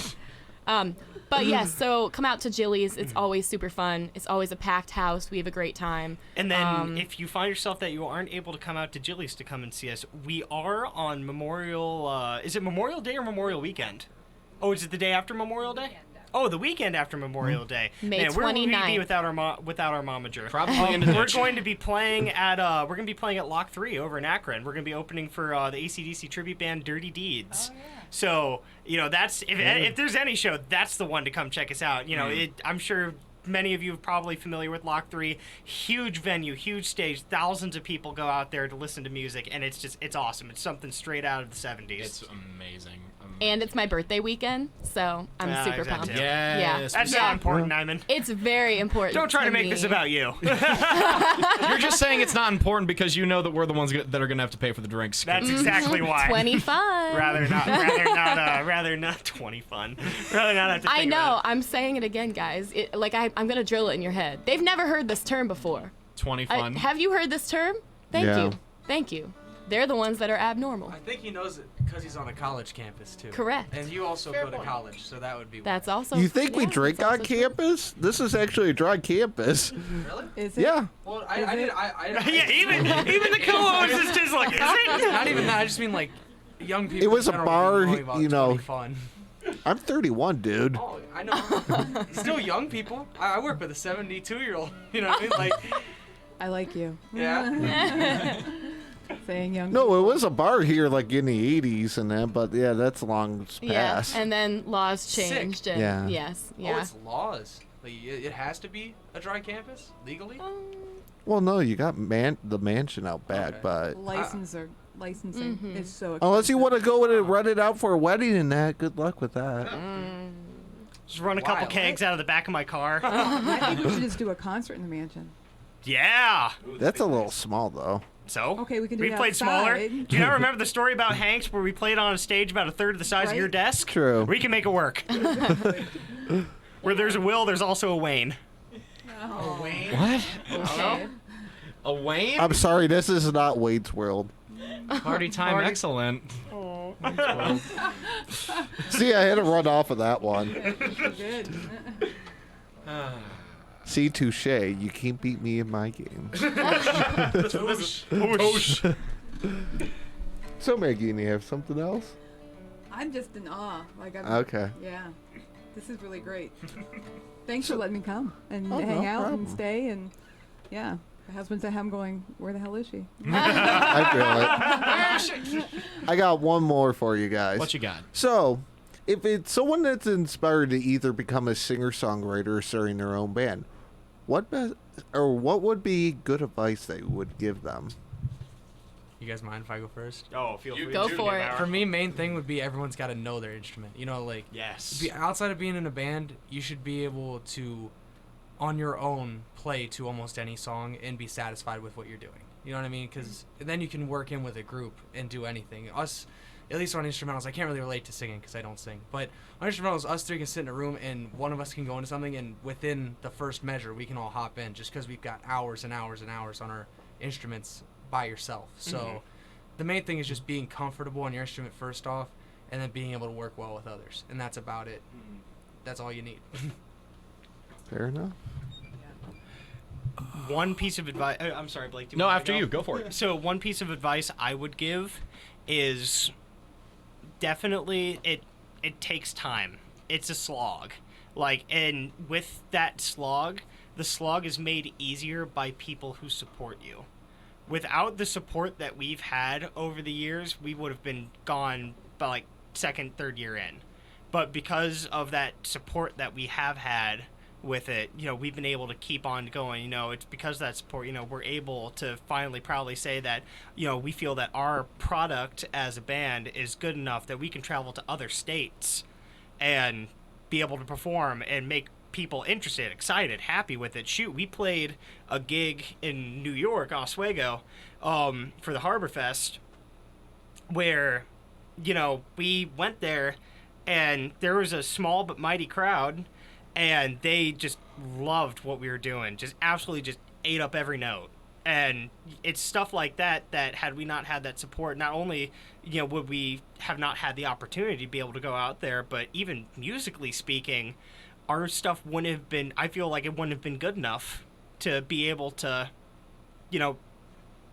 But yes, so come out to Jilly's. It's always super fun. It's always a packed house. We have a great time. And then if you find yourself that you aren't able to come out to Jilly's to come and see us, we are on Memorial. Is it Memorial Day or Memorial Weekend? Oh, is it the day after Memorial Day? Oh, the weekend after Memorial Day. May Man, where will we 29th. be without our momager? Probably in the We're ditch. going to be playing at Lock 3 over in Akron. We're going to be opening for the AC/DC tribute band Dirty Deeds. Oh, yeah. So that's if there's any show, that's the one to come check us out. I'm sure many of you are probably familiar with Lock 3. Huge venue, huge stage. Thousands of people go out there to listen to music, and it's awesome. It's something straight out of the 70s. It's amazing. And it's my birthday weekend, so I'm super pumped. Yes. Yeah. That's not important, Nyman. It's very important. Don't try to make me. this about you. You're just saying it's not important because you know that we're the ones that are going to have to pay for the drinks. That's exactly why. 20 fun. Rather not 20 fun. Rather not have to think I know. about it. I'm saying it again, guys. I'm gonna drill it in your head. They've never heard this term before. 20 fun. Have you heard this term? Thank you. They're the ones that are abnormal. I think he knows it because he's on a college campus too. Correct. And you also go to college, so that would be. That's also. You think we drink on campus? This is actually a dry campus. Really? Is it? Yeah. Well, I did. Yeah, even the co-host is just like, is it? Not even that. I just mean like young people. It was a in general bar, being about 20 fun. I'm 31, dude. Oh, I know. Still young people. I work with a 72-year-old. You know what I mean? Like. I like you. Yeah. Saying young. No, it was a bar here like in the 80s and that, but yeah, that's long past. Yeah, and then laws changed. Sick. And Yeah. Yes. Oh, Yeah. it's laws. Like, it has to be a dry campus legally. Well, no, you got the mansion out back, but Licensing is so expensive. unless you want to go in and run it out for a wedding and that, good luck with that. Just run a couple kegs out of the back of my car. I think we should just do a concert in the mansion. Yeah. That's a little small, though. So Okay, we can do it played smaller. outside. Do you not remember the story about Hanks where we played on a stage about a third of the size of your desk? True. We can make it work. Where there's a Will, there's also a Wayne. Oh. Wayne? What? Okay. A Wayne? I'm sorry, this is not Wade's World. Party time, excellent. See, I had to run off of that one. Good. See, touche, you can't beat me in my game. So, Maggie, you have something else? I'm just in awe. Okay. Yeah. This is really great. Thanks for letting me come and Oh, hang no out problem. and stay and yeah. My husband's at home going, where the hell is she? I feel it. I got one more for you guys. What you got? So, if it's someone that's inspired to either become a singer-songwriter or starting their own band, what would be good advice they would give them? You guys mind if I go first? Oh, feel free. Go for it. For me, main thing would be everyone's got to know their instrument. You know, like Yes. outside of being in a band, you should be able to, on your own, play to almost any song and be satisfied with what you're doing. You know what I mean? Because then you can work in with a group and do anything. Us, at least on instrumentals, I can't really relate to singing because I don't sing. But on instrumentals, us three can sit in a room and one of us can go into something, and within the first measure, we can all hop in just because we've got hours and hours and hours on our instruments by yourself. So the main thing is just being comfortable on your instrument first off, and then being able to work well with others. And that's about it. That's all you need. Fair enough. one piece of advice. I'm sorry, Blake. Do you No, want me after to you. Go for it. So one piece of advice I would give is definitely it takes time. It's a slog. And with that slog, the slog is made easier by people who support you. Without the support that we've had over the years, we would have been gone by second, third year in. But because of that support that we have had with it, we've been able to keep on going. It's because of that support, we're able to finally proudly say that, we feel that our product as a band is good enough that we can travel to other states and be able to perform and make people interested, excited, happy with it. Shoot, we played a gig in New York, Oswego, for the Harbor Fest, where, we went there and there was a small but mighty crowd, and they just loved what we were doing, just absolutely just ate up every note. And it's stuff like that had we not had that support, not only would we have not had the opportunity to be able to go out there, but even musically speaking, our stuff wouldn't have been, I feel like it wouldn't have been good enough to be able to,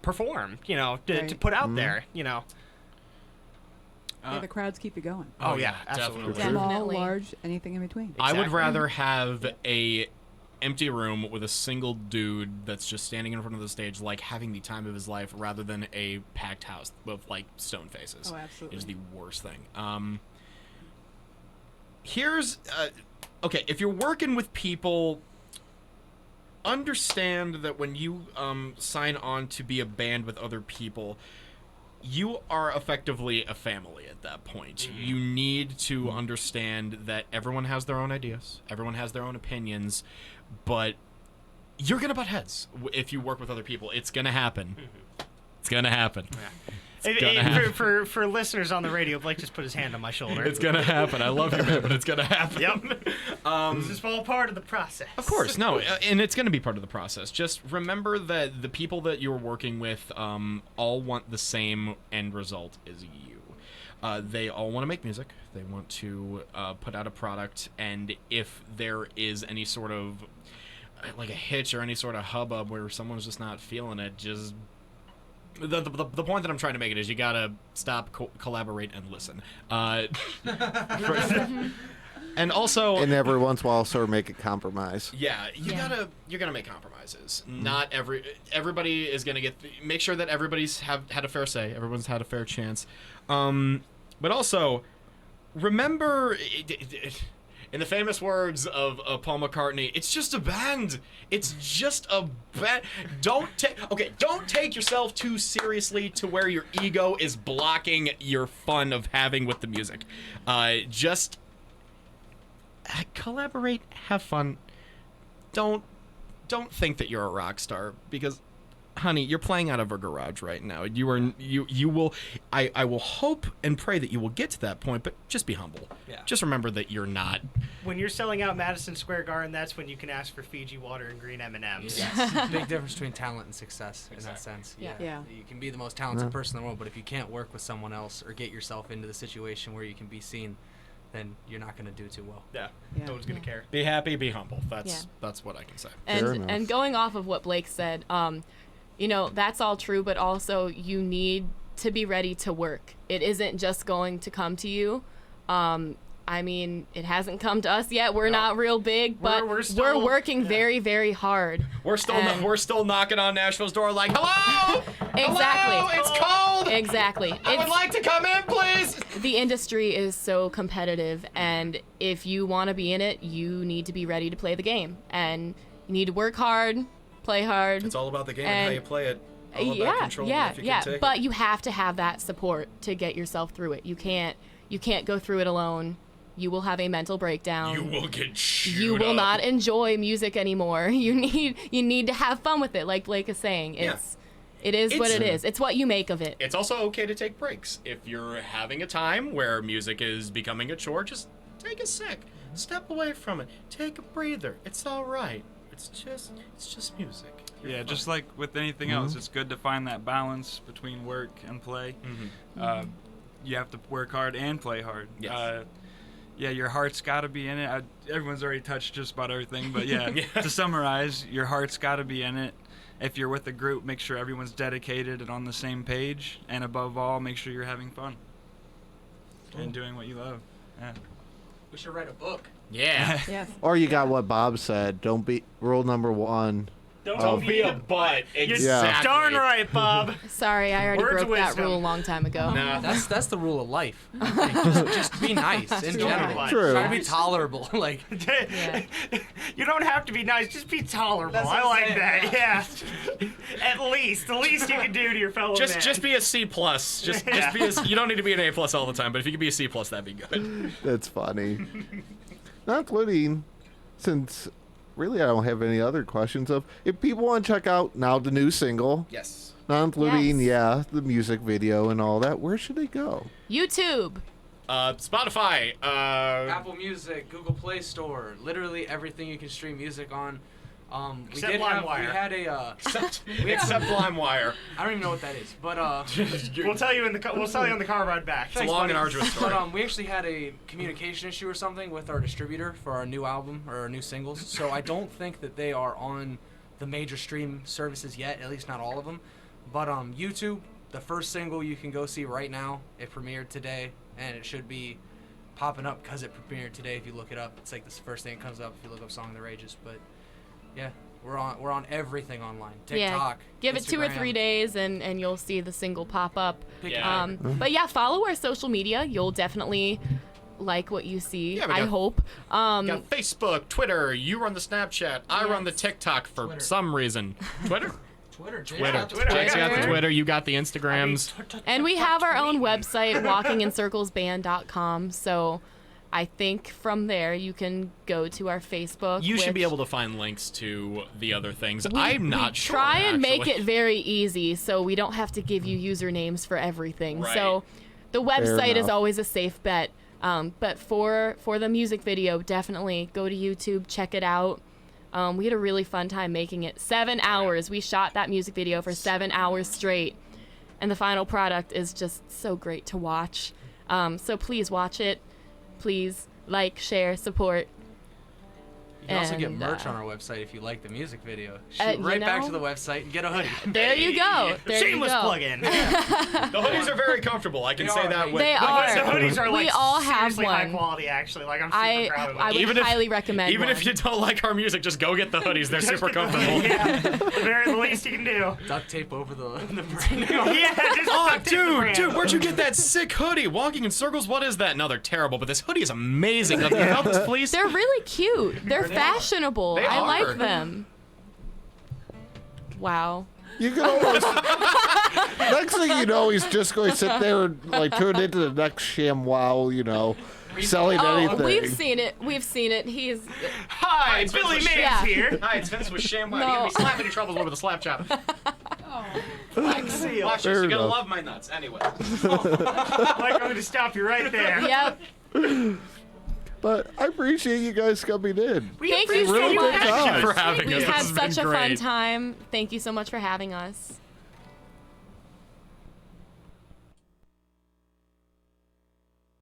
perform, to put out there, Yeah, the crowds keep you going. Oh yeah, absolutely. Small, large, anything in between. I would rather have a empty room with a single dude that's just standing in front of the stage, having the time of his life, rather than a packed house with stone faces. Oh, absolutely. It is the worst thing. Here's okay, if you're working with people, understand that when you sign on to be a band with other people, you are effectively a family at that point. Mm-hmm. You need to understand that everyone has their own ideas, everyone has their own opinions, but you're gonna butt heads if you work with other people. It's gonna happen. Mm-hmm. It's gonna happen. Yeah. For listeners on the radio, Blake just put his hand on my shoulder. It's gonna happen. I love you, man, but it's gonna happen. Yep. This is all part of the process. Of course, no, and it's gonna be part of the process. Just remember that the people that you're working with all want the same end result as you. They all want to make music. They want to put out a product, and if there is any sort of a hitch or any sort of hubbub where someone's just not feeling it, just the point that I'm trying to make it is you gotta stop, collaborate, and listen. And also, and every once in a while, sort of make a compromise. Yeah, you're gonna make compromises. Not everybody is gonna make sure that everybody's had a fair say. Everyone's had a fair chance. But also, remember, in the famous words of Paul McCartney, it's just a band. It's just a band. Don't take yourself too seriously to where your ego is blocking your fun of having with the music. Just collaborate, have fun. Don't think that you're a rock star, because, honey, you're playing out of a garage right now. You will. I will hope and pray that you will get to that point, but just be humble. Yeah. Just remember that you're not. When you're selling out Madison Square Garden, that's when you can ask for Fiji water and green M&Ms. Yes. Big difference between talent and success in that sense. Yeah. You can be the most talented person in the world, but if you can't work with someone else or get yourself into the situation where you can be seen, then you're not going to do too well. Yeah. No one's going to care. Be happy, be humble. That's what I can say. And going off of what Blake said, that's all true, but also you need to be ready to work. It isn't just going to come to you. It hasn't come to us yet. We're not real big, but we're working very, very hard. We're still knocking on Nashville's door like, hello! Exactly. Hello, it's cold! Exactly. I would like to come in, please! The industry is so competitive, and if you want to be in it, you need to be ready to play the game. And you need to work hard, play hard. It's all about the game and how you play it. All about controlling if you can take but it. you have to have that support to get yourself through it. You can't go through it alone. You will have a mental breakdown. You will get chewed You will up. not enjoy music anymore. You need to have fun with it, like Blake is saying. It is what it is. It's what you make of it. It's also okay to take breaks. If you're having a time where music is becoming a chore, just take a sec. Step away from it. Take a breather. It's all right. It's just music. Yeah, just like with anything else, it's good to find that balance between work and play. You have to work hard and play hard. Yes. yeah, your heart's got to be in it. Everyone's already touched just about everything, but yeah, to summarize, your heart's got to be in it. If you're with a group, make sure everyone's dedicated and on the same page, and above all, make sure you're having fun and doing what you love. Yeah. We should write a book. Yeah. Yes. Or you got what Bob said. Don't be rule number 1. Don't be a butt. Exactly. Darn right, Bob. Sorry, I already Words of broke that wisdom. rule a long time ago. No. That's the rule of life. Just be nice in general. True. Try to be tolerable. Like, You don't have to be nice, just be tolerable. That's what I I'm like saying, that. Yeah. At least, the least you can do to your fellow man. Just be a C+. Just be you don't need to be an A+ all the time, but if you could be a C+, that'd be good. That's funny. Not including, since really I don't have any other questions of if people want to check out now the new single. Yes. Not including, Yes. the music video and all that. Where should they go? YouTube. Spotify. Apple Music, Google Play Store, literally everything you can stream music on. Except we LimeWire. had a Except LimeWire. I don't even know what that is, but We'll tell you we'll tell you on the car ride back. It's a long and arduous story. But we actually had a communication issue or something with our distributor for our new album or our new singles. So I don't think that they are on the major stream services yet, at least not all of them. But YouTube, the first single you can go see right now. It premiered today, and it should be popping up because it premiered today. If you look it up, it's like this first thing that comes up if you look up "Song of the Rages." But yeah, we're on everything online. TikTok. Give it 2 or 3 Instagram. days and you'll see the single pop up. Yeah. But yeah, follow our social media. You'll definitely like what you see. Yeah, we I got- hope. We got Facebook, Twitter. You run the Snapchat. I run the TikTok for some reason. Twitter. Twitter. Jake's got the Twitter. You got the Instagrams. And we have our own website, walkingincirclesband.com. So I think from there you can go to our Facebook. You should be which able to find links to the other things. we- I'm not we sure. try and make actually. it very easy so we don't have to give you usernames for everything. Right. So the website is enough. always a safe bet. But for the music video, definitely go to YouTube, check it out. We had a really fun time making it. 7 hours. We shot that music video for 7 hours straight. And the final product is just so great to watch. So please watch it. Please like, share, support. You can also get And, merch on our website if you like the music video. you Shoot right back know- to the website and get a hoodie. There you go. There Shameless you go. plug-in. The hoodies are very comfortable. I can They say are, that mate. with. They The are. hoodies are like We all have seriously high one. quality, actually. Like I'm super I proud of them. would Even if- highly recommend Even one. if you don't like our music, just go get the hoodies. They're super comfortable. Yeah, the least you can do. Duct tape over the brand. Yeah, just Oh, duct tape the brand. dude, where'd you get that sick hoodie? Walking in circles, what is that? No, they're terrible, but this hoodie is amazing. Can you help us, please? They're really cute. They're fashionable. They I are. like them. Wow. You can almost. Next thing you know, he's just going to sit there and like turn into the next ShamWow, selling anything. We've seen it. We've seen it. He's Hi, it's Billy Vince Mays with Yeah. here. Hi, it's Vince with ShamWow. No. You're gonna be slapping your troubles with a slap chop. Seal. Watch this. Fair You're gonna enough. love my nuts. Anyway. Like I'm going to stop you right there. Yep. But I appreciate you guys coming in. Thank you so Really much. good time. for having We us. had This has been such a fun great. time. Thank you so much for having us.